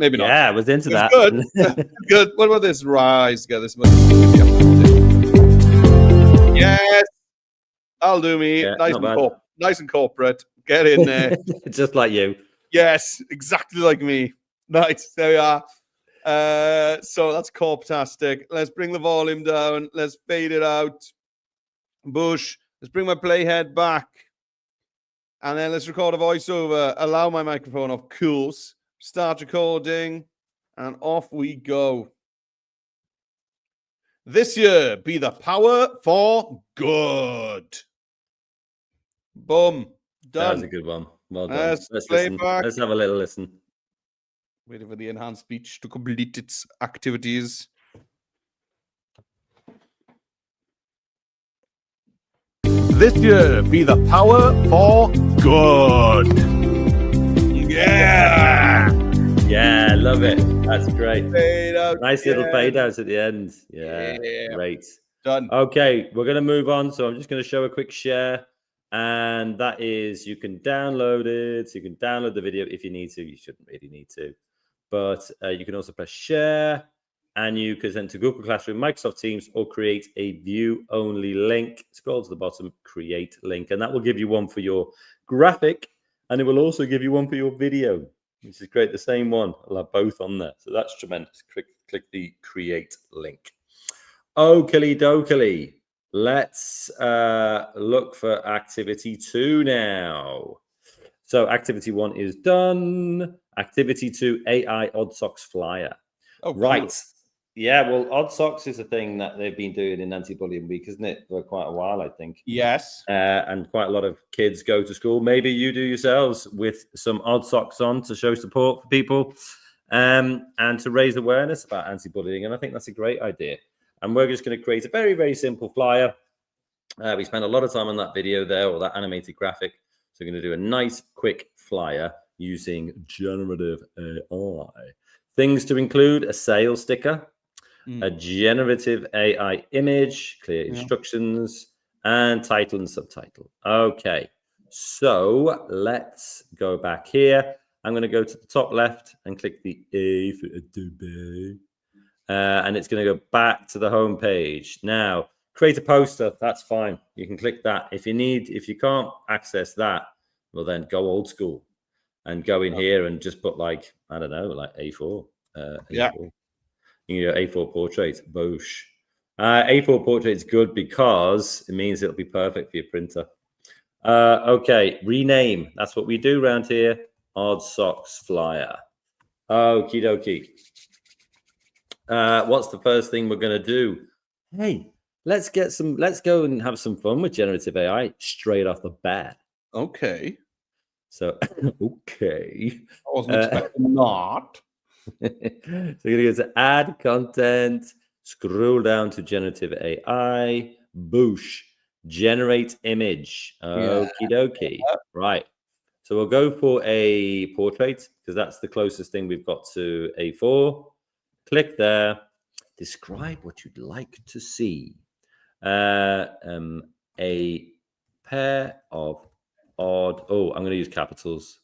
Maybe not.
Yeah, I was into that.
Good. Good. What about this? Rise together. This must yes. I'll do me.
Yeah,
nice and corporate. Get in there.
Just like you.
Yes, exactly like me. Nice. There we are. So that's corptastic. Let's bring the volume down. Let's fade it out. Bush. Let's bring my playhead back. And then let's record a voiceover. Allow my microphone, of course. Start recording. And off we go. This year, be the power for good. Boom. Done.
That was a good one. Well done.
Let's
Let's
play
listen.
back.
Let's have a little listen.
Waiting for the enhanced speech to complete its activities.
This year, be the power for good.
Yeah.
Yeah, love it. That's great.
Fade out.
Nice little
yeah.
fade outs at the end. Yeah,
Yeah.
great.
Done.
Okay, we're going to move on. So I'm just going to show a quick share. And that is, you can download it. You can download the video if you need to. You shouldn't really need to. But you can also press share. And you can send to Google Classroom, Microsoft Teams, or create a view-only link. Scroll to the bottom, create link. And that will give you one for your graphic. And it will also give you one for your video, which is great. The same one. I'll have both on there. So that's tremendous. Click the create link. Oakley dokley. Let's look for activity 2 now. So activity 1 is done. Activity 2, AI Odd Socks Flyer.
Oh, cool.
Right. Yeah, well, Odd Socks is a thing that they've been doing in Anti-Bullying Week, isn't it? For quite a while, I think.
Yes.
And quite a lot of kids go to school. Maybe you do yourselves with some odd socks on to show support for people and to raise awareness about anti-bullying. And I think that's a great idea. And we're just going to create a very, very simple flyer. We spent a lot of time on that video there, or that animated graphic. So we're going to do a nice, quick flyer using generative AI. Things to include: a sales sticker, a generative AI image, clear instructions, and title and subtitle. Okay, so let's go back here. I'm going to go to the top left and click the A for Adobe. And it's going to go back to the home page. Now, create a poster. That's fine. You can click that. If you can't access that, well, then go old school and go in here and just put like, I don't know, like A4.
Yeah.
A4. You can go A4 portrait. Boosh. A4 portrait is good because it means it'll be perfect for your printer. Okay, rename. That's what we do around here. Odd Socks Flyer. Okie dokie. What's the first thing we're going to do? Hey, let's go and have some fun with generative AI straight off the bat.
Okay.
So, okay.
I wasn't expecting not.
So you're going to go to add content, scroll down to generative AI, boosh, generate image. Okie dokie. Right. So we'll go for a portrait because that's the closest thing we've got to A4. Click there. Describe what you'd like to see. A pair of odd. Oh, I'm going to use capitals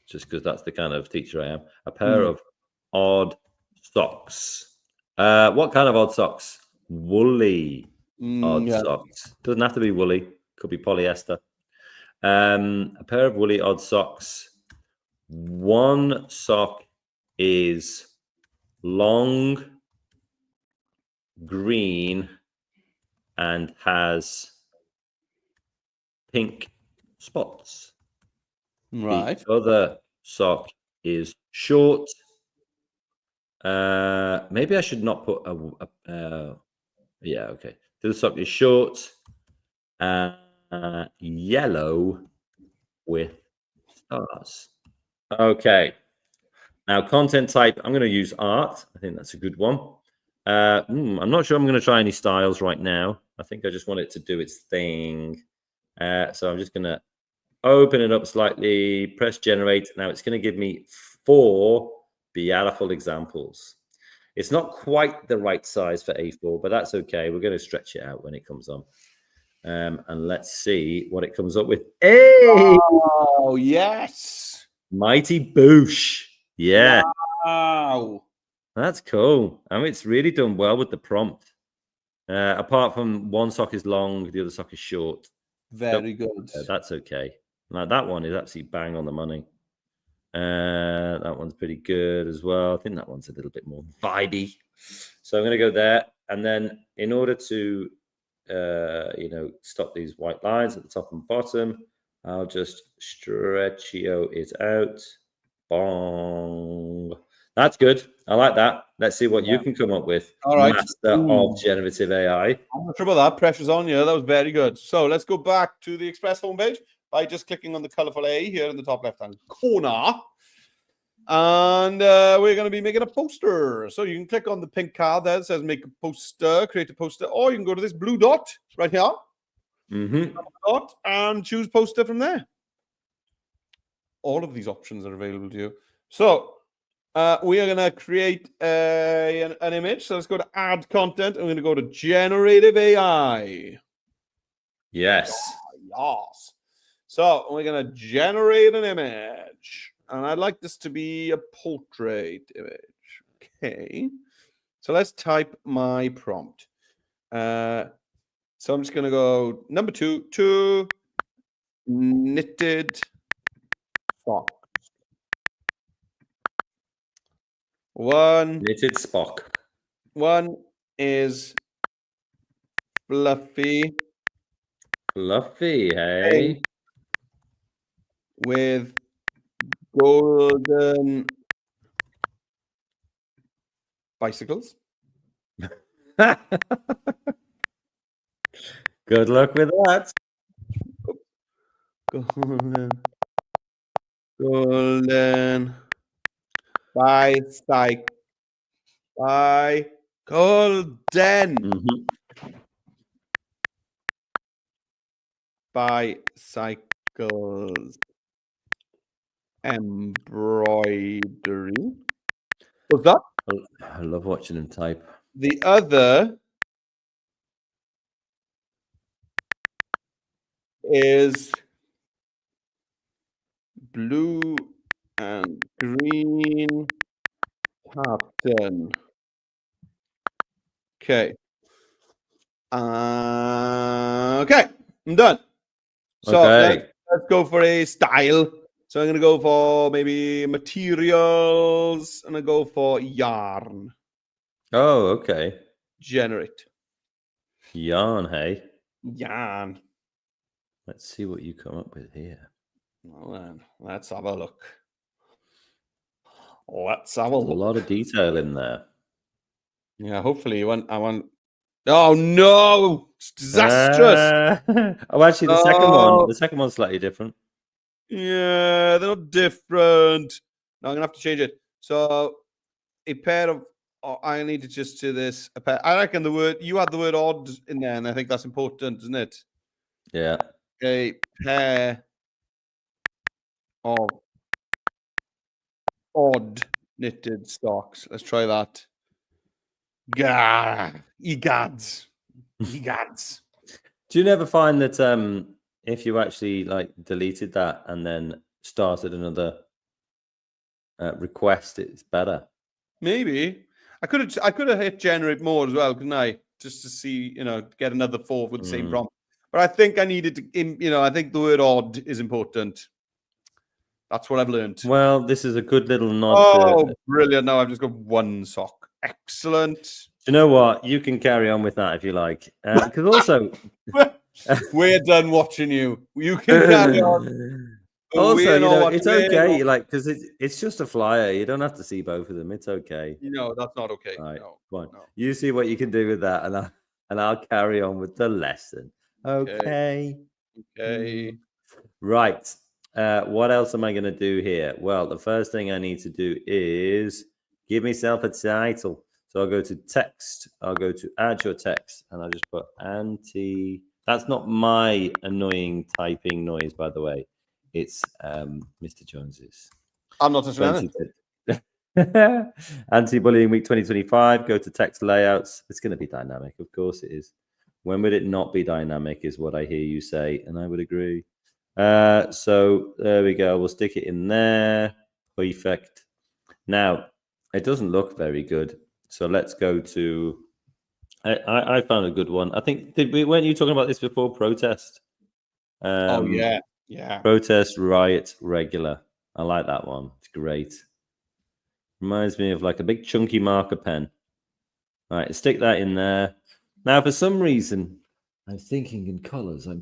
just because that's the kind of teacher I am. A pair of odd socks. What kind of odd socks? Woolly odd
Yeah.
socks. Doesn't have to be woolly. Could be polyester. A pair of woolly odd socks. One sock is long, green, and has pink spots.
Right.
The other sock is short. Maybe I should not put yeah, okay. The other sock is short, yellow with stars. Okay. Now, content type, I'm going to use art. I think that's a good one. I'm not sure I'm going to try any styles right now. I think I just want it to do its thing. So I'm just going to open it up slightly, press generate. Now it's going to give me 4 beautiful examples. It's not quite the right size for A4, but that's okay. We're going to stretch it out when it comes on. And let's see what it comes up with. Hey!
Oh, yes.
Mighty boosh. Yeah.
Wow.
That's cool. I mean, it's really done well with the prompt. Apart from one sock is long, the other sock is short.
Very good.
That's okay. Now that one is absolutely bang on the money. That one's pretty good as well. I think that one's a little bit more vibey. So I'm going to go there. And then in order to, stop these white lines at the top and bottom, I'll just stretchio it out. Bong. That's good. I like that. Let's see what you can come up with.
All right.
Master of generative AI.
I'm not sure about that. Pressure's on you. That was very good. So let's go back to the Express homepage by just clicking on the colorful A here in the top left-hand corner. And we're going to be making a poster. So you can click on the pink card there that says make a poster, create a poster, or you can go to this blue dot right here. Dot and choose poster from there. All of these options are available to you. So we are going to create an image. So let's go to add content. I'm going to go to generative AI.
Yes.
Yes. So we're going to generate an image. And I'd like this to be a portrait image. Okay. So let's type my prompt. So I'm just going to go number 2, knitted socks. 1.
Knitted Spock.
1 is fluffy.
Fluffy, hey?
With golden bicycles.
Good luck with that.
Golden bicycle. Golden bicycles. Embroidery. What's that?
I love watching him type.
The other is blue and green captain. Okay. Okay, I'm done. So let's go for a style. So I'm going to go for maybe materials, and I go for yarn.
Oh, okay.
Generate.
Yarn, hey?
Yarn.
Let's see what you come up with here.
Well then, let's have a look. Let's have a
look.
look.
A lot of detail in there.
Yeah, hopefully I want. Oh no! It's disastrous.
Oh, actually, the second one's slightly different.
Yeah, they're not different. No, I'm gonna have to change it. So a pair of I need to just do this. A pair. I reckon you had the word odd in there, and I think that's important, isn't it?
Yeah.
A pair of odd knitted socks. Let's try that. Egads.
Do you never find that if you actually like deleted that and then started another request, it's better?
Maybe. I could have hit generate more as well, couldn't I? Just to see, get another 4 with the same prompt. But I think I needed to, I think the word odd is important. That's what I've learned.
Well, this is a good little nod.
Oh, brilliant. Now I've just got one sock. Excellent.
You know what? You can carry on with that if you like. Because also...
we're done watching you. You can carry on.
Also, it's okay. Like, because it's just a flyer. You don't have to see both of them. It's okay.
No, that's not okay.
All right,
no,
come on.
No.
You see what you can do with that, and I'll carry on with the lesson. Okay. Right. What else am I going to do here? Well, the first thing I need to do is give myself a title. So I'll go to text. I'll go to add your text, and I'll just put anti. That's not my annoying typing noise, by the way. It's Mr. Jones's.
I'm not touching
that. Anti-bullying week 2025. Go to text layouts. It's going to be dynamic. Of course it is. When would it not be dynamic is what I hear you say, and I would agree. So there we go. We'll stick it in there. Perfect. Now, it doesn't look very good. So let's go to... I found a good one. I think, weren't you talking about this before? Protest.
Oh, yeah. Yeah.
Protest, riot, regular. I like that one. It's great. Reminds me of like a big chunky marker pen. All right, stick that in there. Now, for some reason, I'm thinking in colors. And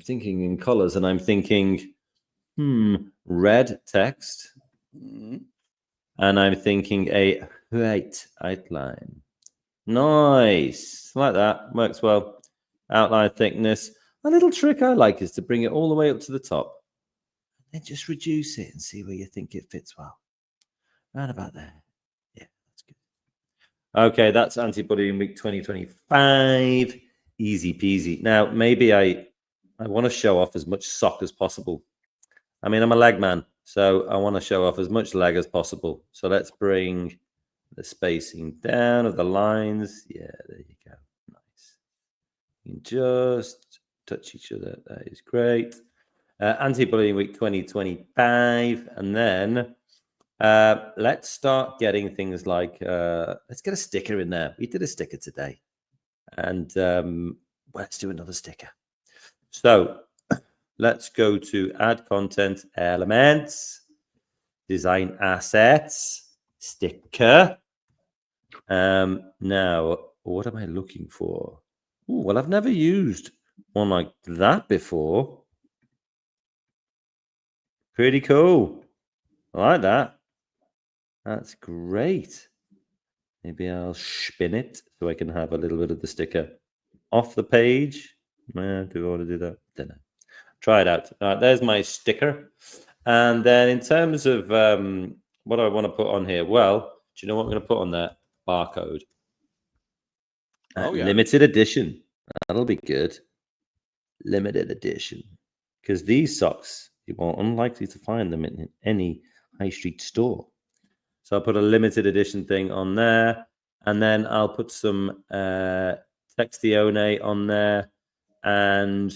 I'm thinking, red text. And I'm thinking a white outline. Nice. Like that. Works well. Outline thickness. A little trick I like is to bring it all the way up to the top. Then just reduce it and see where you think it fits well. Right about there. Yeah, that's good. Okay, that's Anti-Bullying Week 2025. Easy peasy. Now, maybe I want to show off as much sock as possible. I mean, I'm a leg man, so I want to show off as much leg as possible. So let's bring the spacing down of the lines. Yeah, there you go. Nice. You can just touch each other. That is great. Anti-Bullying Week 2025. And then let's start getting things like, let's get a sticker in there. We did a sticker today. And let's do another sticker. So let's go to add content elements, design assets, sticker. Now, what am I looking for? Ooh, well, I've never used one like that before. Pretty cool. I like that. That's great. Maybe I'll spin it so I can have a little bit of the sticker off the page. Do I want to do that? Don't know. Try it out. All right, there's my sticker. And then in terms of what I want to put on here, well, do you know what I'm going to put on there? Barcode.
Oh, yeah.
Limited edition. That'll be good. Limited edition. Because these socks, you are unlikely to find them in any high street store. So I'll put a limited edition thing on there. And then I'll put some Textione on there. And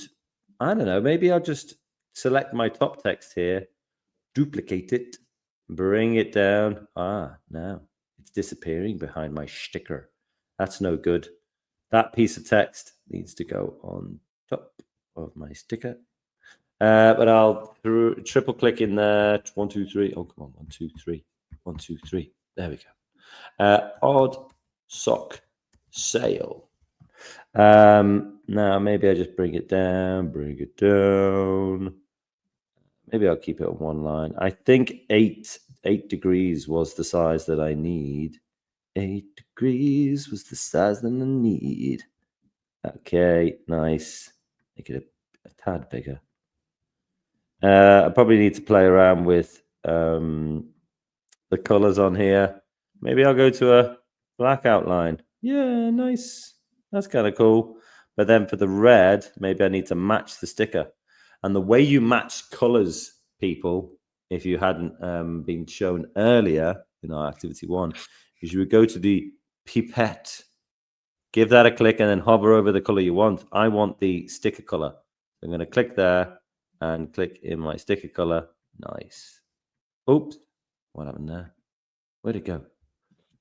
I don't know, maybe I'll just select my top text here, duplicate it, bring it down. Now it's disappearing behind my sticker. That's no good. That piece of text needs to go on top of my sticker. But I'll triple click in there. 1, 2, 3. Oh, come on. 1, 2, 3. 1, 2, 3. There we go. Odd sock sale. Now maybe I just bring it down. Maybe I'll keep it on one line. I think 8 degrees was the size that I need. 8 degrees was the size that I need. Okay, nice. Make it a tad bigger. I probably need to play around with the colors on here. Maybe I'll go to a black outline. Yeah, nice. That's kind of cool. But then for the red, maybe I need to match the sticker. And the way you match colors, people, if you hadn't been shown earlier in our activity 1, is you would go to the pipette, give that a click, and then hover over the color you want. I want the sticker color. I'm going to click there and click in my sticker color. Nice. Oops. What happened there? Where'd it go?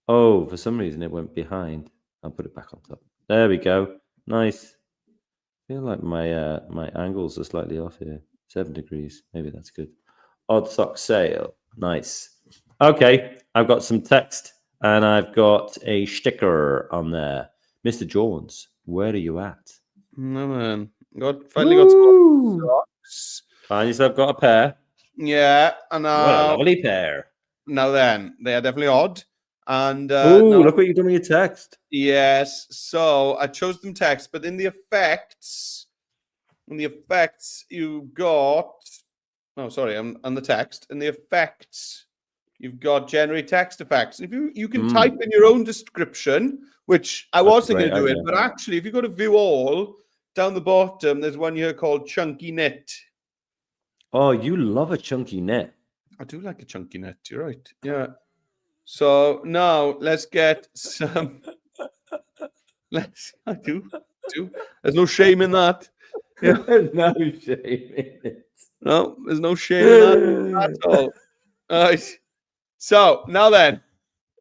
Oh, for some reason it went behind. I'll put it back on top. There we go. Nice. I feel like my angles are slightly off here. 7 degrees. Maybe that's good. Odd sock sale. Nice. Okay, I've got some text and I've got a sticker on there. Mr. Jones, where are you at?
No man, finally got some socks.
Find yourself got a pair.
Yeah, and
What a lovely pair.
now then they are definitely odd. And
Oh,
now,
look what you've done with your text.
yes, so I chose them text, but in the effects, you've got. Oh, sorry, I'm on the text. In the effects, you've got generate text effects. If you can type in your own description, which I wasn't going to do it, but actually, if you go to view all down the bottom, there's one here called chunky knit.
Oh, you love a chunky knit.
I do like a chunky knit. You're right. Yeah. So now let's get some. I do. There's no shame in that. Yeah.
There's no shame in it.
No, there's no shame in that at all. All right. So now then,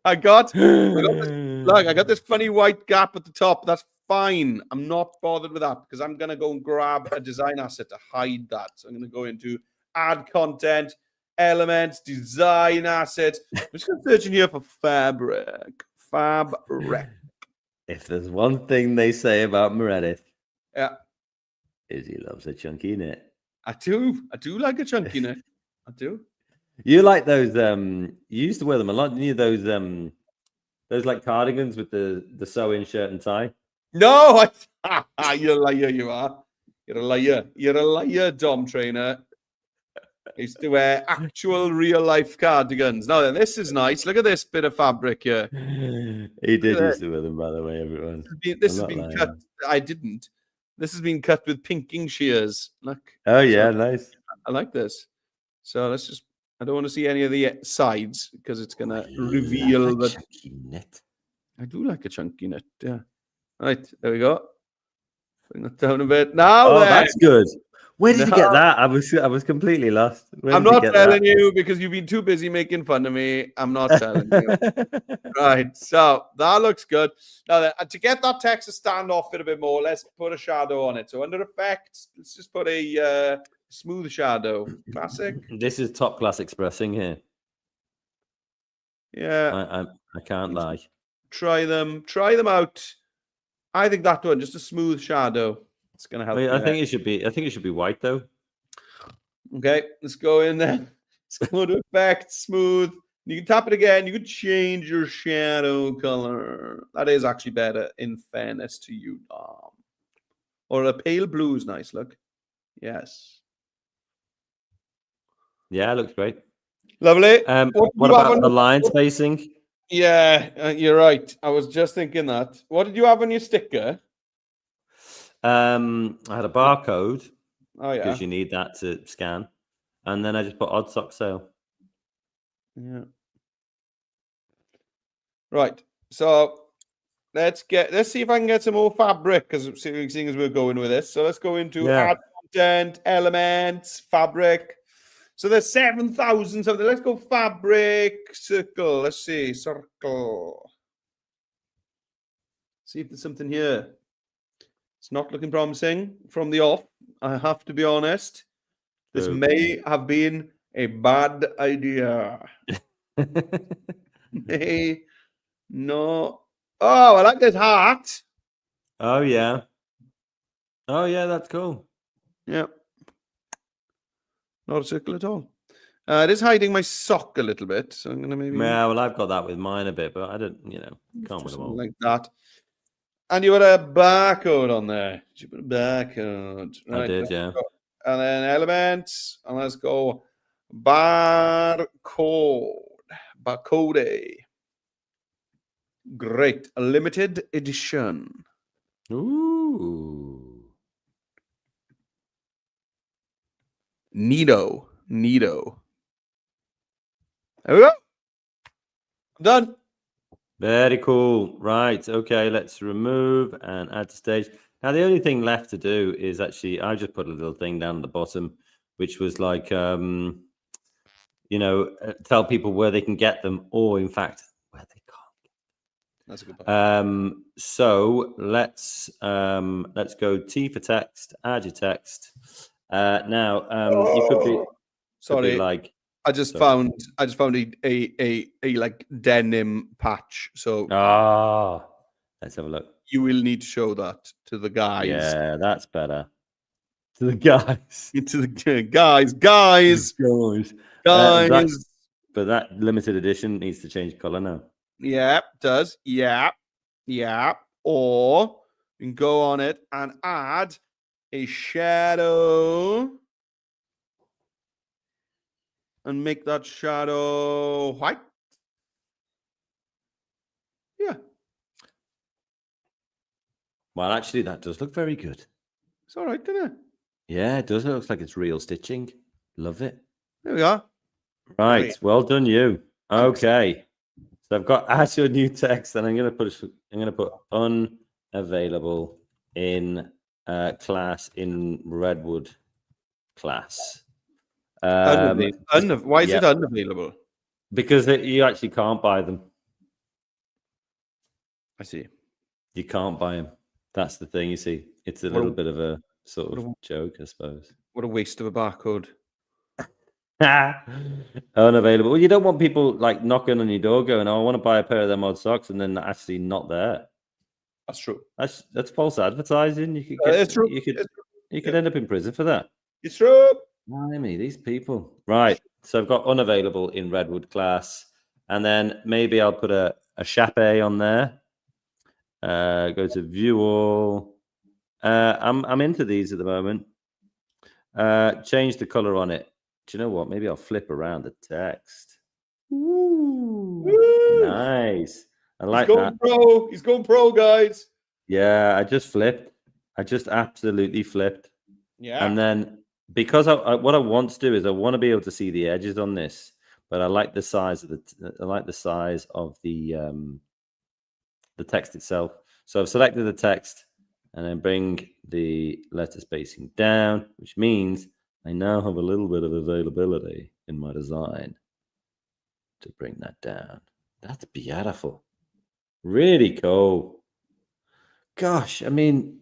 I got this funny white gap at the top. That's fine. I'm not bothered with that because I'm gonna go and grab a design asset to hide that. So I'm gonna go into add content, elements, design assets. I'm just gonna search in here for fabric.
If there's one thing they say about Meredith,
yeah,
is he loves a chunky knit.
I do like a chunky knit. I do.
You like those? You used to wear them a lot, didn't you? Those like cardigans with the sew-in shirt and tie.
No, you're a liar. You are. You're a liar. You're a liar, Dom Trainer. I used to wear actual real life cardigans. Now then, this is nice. Look at this bit of fabric here.
He did used to wear them, by the way, everyone.
This has been cut. I didn't. This has been cut with pinking shears. Look.
Oh yeah, nice.
I like this. So let's just. I don't want to see any of the sides because it's going to reveal that.
Chunky knit.
I do like a chunky knit. Yeah. Right. There we go. Bring that down a bit. Now,
that's good. Where did you get that? I was completely lost.
I'm not telling you because you've been too busy making fun of me. I'm not telling you. Right. So that looks good. Now then, to get that text to stand off it a bit more, let's put a shadow on it. So under effects, let's just put a smooth shadow. Classic.
This is top class expressing here.
Yeah.
I can't lie.
Try them out. I think that one, just a smooth shadow. It's gonna help.
I think it should be white though.
Okay, let's go in there. Let's go to effect, smooth. You can tap it again. You can change your shadow color. That is actually better, in fairness to you, Dom. Or a pale blue is nice. Look, yes.
Yeah, it looks great.
Lovely.
What about the line spacing?
Yeah, you're right. I was just thinking that. What did you have on your sticker?
I had a barcode.
Oh yeah,
because you need that to scan, and then I just put odd sock sale.
Yeah. Right. So let's see if I can get some more fabric because seeing as we're going with this. So let's go into add content, elements, fabric. So there's 7,000 something. Let's go fabric, circle. Let's see, circle. See if there's something here. It's not looking promising from the off. I have to be honest. This may have been a bad idea. No. Oh, I like this heart.
Oh yeah. Oh yeah, that's cool.
Yeah. Not a circle at all. It is hiding my sock a little bit, so I'm gonna maybe.
Yeah, well, I've got that with mine a bit, but I don't, can't win them all.
Like that. And you had a barcode on there. Did you put a barcode? Right,
I did, yeah.
And then elements, and let's go barcode. Barcode. Great. A limited edition.
Ooh.
Neato. There we go. I'm done.
Very cool. Right. Okay. Let's remove and add to stage. Now, the only thing left to do is actually, I just put a little thing down at the bottom, which was like, tell people where they can get them, or in fact, where they can't get
That's a good point.
So let's go T for text. Add your text. Now you could be
Sorry,
like.
I just
sorry.
found a like denim patch. So
Let's have a look.
you will need to show that to the guys.
Yeah, that's better. To the guys.
To the guys.
But that limited edition needs to change color now.
Yeah, does. Yeah. Or you can go on it and add a shadow and make that shadow white. Yeah.
Well, actually, that does look very good.
It's all right, doesn't it?
Yeah, it does. It looks like it's real stitching. Love it.
There we are.
Right.
Great.
Well done, you. Okay. So I've got add your new text, and I'm going to put unavailable in class in Redwood class.
Why is it unavailable?
Because you actually can't buy them.
I see.
You can't buy them. That's the thing. You see, it's a little bit of a sort of joke, I suppose.
What a waste of a barcode.
Unavailable. Well, you don't want people like knocking on your door going, "Oh, I want to buy a pair of them odd socks," and then actually not there.
That's true.
That's false advertising. You could
it's true.
You could end up in prison for that.
It's true.
Blimey, these people. Right. So I've got unavailable in Redwood class, and then maybe I'll put a chape on there. Go to view all. I'm into these at the moment. Change the color on it. Do you know what? Maybe I'll flip around the text. Ooh, nice. I like that.
He's going pro, guys.
Yeah, I just flipped. I just absolutely flipped.
Yeah.
And then because what I want to do is I want to be able to see the edges on this, but I like the size of the text itself. So I've selected the text and then bring the letter spacing down, which means I now have a little bit of availability in my design to bring that down. That's beautiful. Really cool. Gosh, I mean,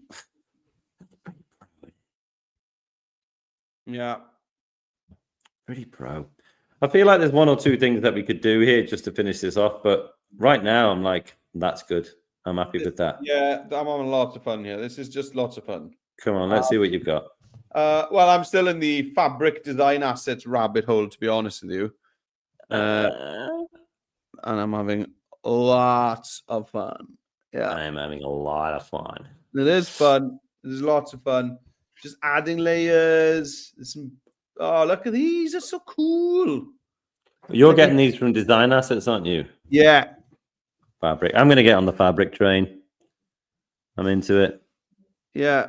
yeah,
pretty pro. I feel like there's one or two things that we could do here just to finish this off, but right now I'm like, that's good. I'm happy with that.
Yeah, I'm having lots of fun here. This is just lots of fun.
Come on, let's see what you've got.
Well, I'm still in the fabric design assets rabbit hole, to be honest with you. And I'm having lots of fun. Yeah,
I'm having a lot of fun.
It is fun. There's lots of fun. Just adding layers. There's some. Oh, look at these! They're so cool.
You're getting these from design assets, aren't you?
Yeah.
Fabric. I'm going to get on the fabric train. I'm into it.
Yeah.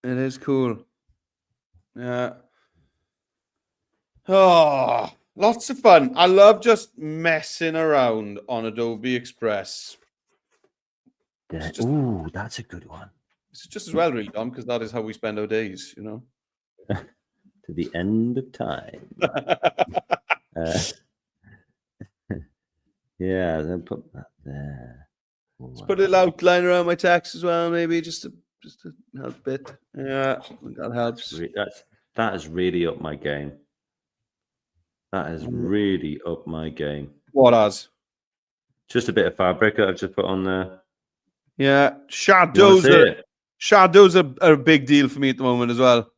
It is cool. Yeah. Oh, lots of fun. I love just messing around on Adobe Express.
Yeah. Ooh, that's a good one.
It's just as well, really, Dom, because that is how we spend our days, you know.
To the end of time. Yeah, then put that there.
Let's put a little outline around my text as well, maybe just to help a bit. Yeah, that helps.
That has really upped my game. That has really upped my game.
What has?
Just a bit of fabric that I've just put on there.
Yeah, shadows are a big deal for me at the moment as well.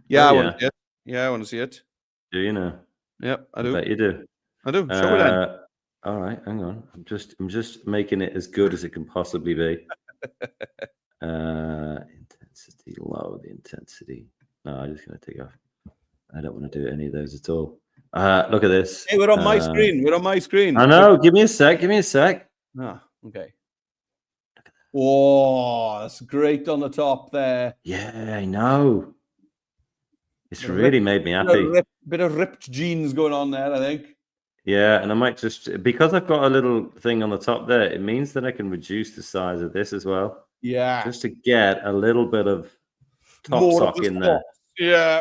Yeah, I want to see it. Yeah, I want to see it.
Do you know?
Yep, I do.
I bet you do.
I do. Show it then.
All right, hang on. I'm just making it as good as it can possibly be. Intensity, lower the intensity. No, I'm just gonna take off. I don't want to do any of those at all. Look at this.
Hey, we're on my screen. We're on my screen.
I know. Give me a sec.
Ah, okay. Whoa, that's great on the top there.
Yeah, I know. It's really made me happy.
Bit of ripped jeans going on there, I think.
Yeah, and I might just, because I've got a little thing on the top there, it means that I can reduce the size of this as well.
Yeah.
Just to get a little bit of top sock in there.
Yeah.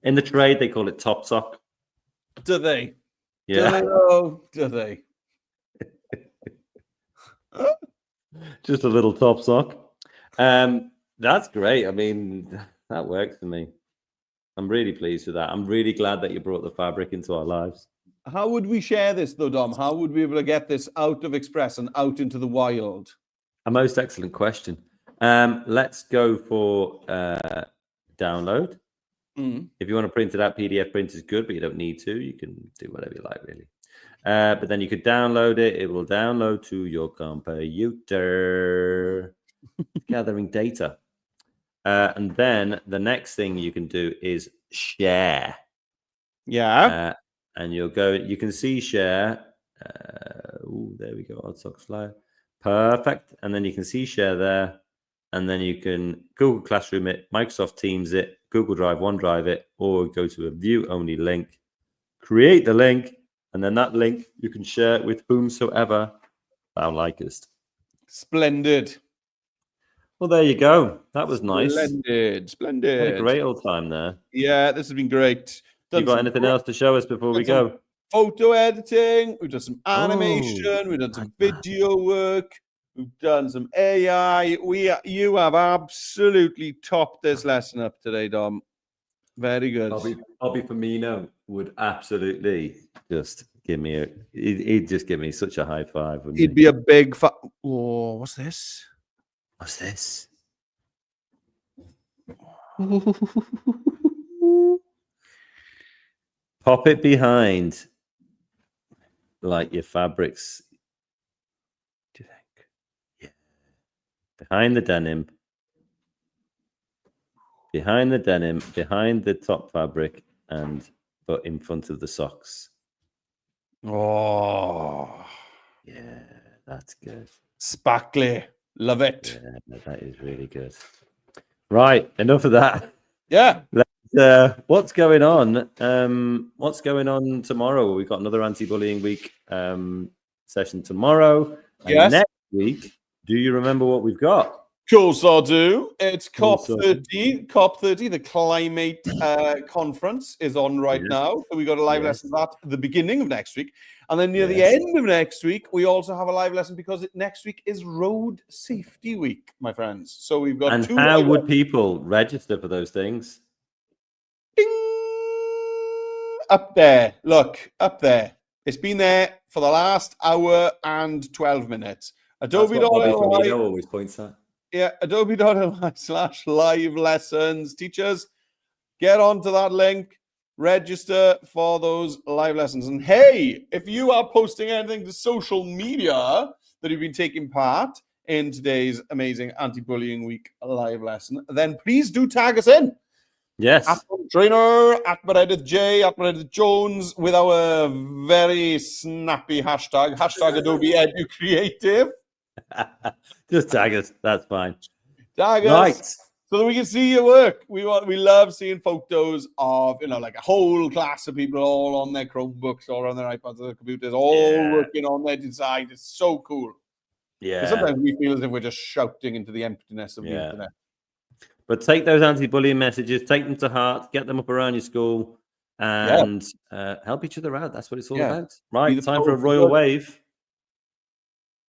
In the trade, they call it top sock.
Do they?
Yeah.
Do they?
Just a little top sock. That's great. I mean, that works for me. I'm really pleased with that. I'm really glad that you brought the fabric into our lives.
How would we share this, though, Dom? How would we be able to get this out of Express and out into the wild?
A most excellent question. Let's go for download. If you want to print it out, PDF print is good, but you don't need to. You can do whatever you like, really. But then you could download it. It will download to your computer, gathering data. And then the next thing you can do is share.
Yeah.
And you'll go, you can see share. There we go. Odd socks fly. Perfect. And then you can see share there. And then you can Google Classroom it, Microsoft Teams it, Google Drive, OneDrive it, or go to a view only link, create the link, and then that link you can share it with whomsoever thou likest.
Splendid.
Well, there you go. That was nice.
Splendid.
Had a great old time there.
Yeah, this has been great.
You got anything else to show us before we go?
Photo editing. We've done some animation. We've done some video work. We've done some AI. You have absolutely topped this lesson up today, Dom. Very good.
Bobby Firmino would absolutely just give me he'd just give me such a high five.
He'd be a big oh, what's this?
What's this? Pop it behind like your fabrics. Do you think? Yeah. Behind the denim. Behind the denim, behind the top fabric, but in front of the socks.
Oh.
Yeah, that's good.
Sparkly. Love it.
Yeah, that is really good. Right, enough of that.
Yeah.
What's going on? What's going on tomorrow? We've got another anti-bullying week session tomorrow. And
yes.
Next week, do you remember what we've got?
Of course I do. It's COP30. COP30, the climate conference, is on right now. So we got a live lesson at the beginning of next week. And then near the end of next week, we also have a live lesson because next week is Road Safety Week, my friends. So we've got
two. And how would people register for those things?
Ding! Up there. Look, up there. It's been there for the last hour and 12 minutes. Adobe.li
always points at.
Yeah, adobe.li/live lessons. Teachers, get onto that link, register for those live lessons. And hey, if you are posting anything to social media that you've been taking part in today's amazing anti-bullying week live lesson, then please do tag us in.
Yes.
At Trainer, at Meredith J, at Meredith Jones, with our very snappy hashtag Adobe Edu Creative.
Just tag us. That's fine.
Tag us so that we can see your work. We love seeing photos of like a whole class of people all on their Chromebooks or on their iPads or their computers, all working on their design. It's so cool.
Yeah.
Sometimes we feel as if we're just shouting into the emptiness of the internet.
But take those anti-bullying messages, take them to heart, get them up around your school, and help each other out. That's what it's all about. Right, time for a royal wave.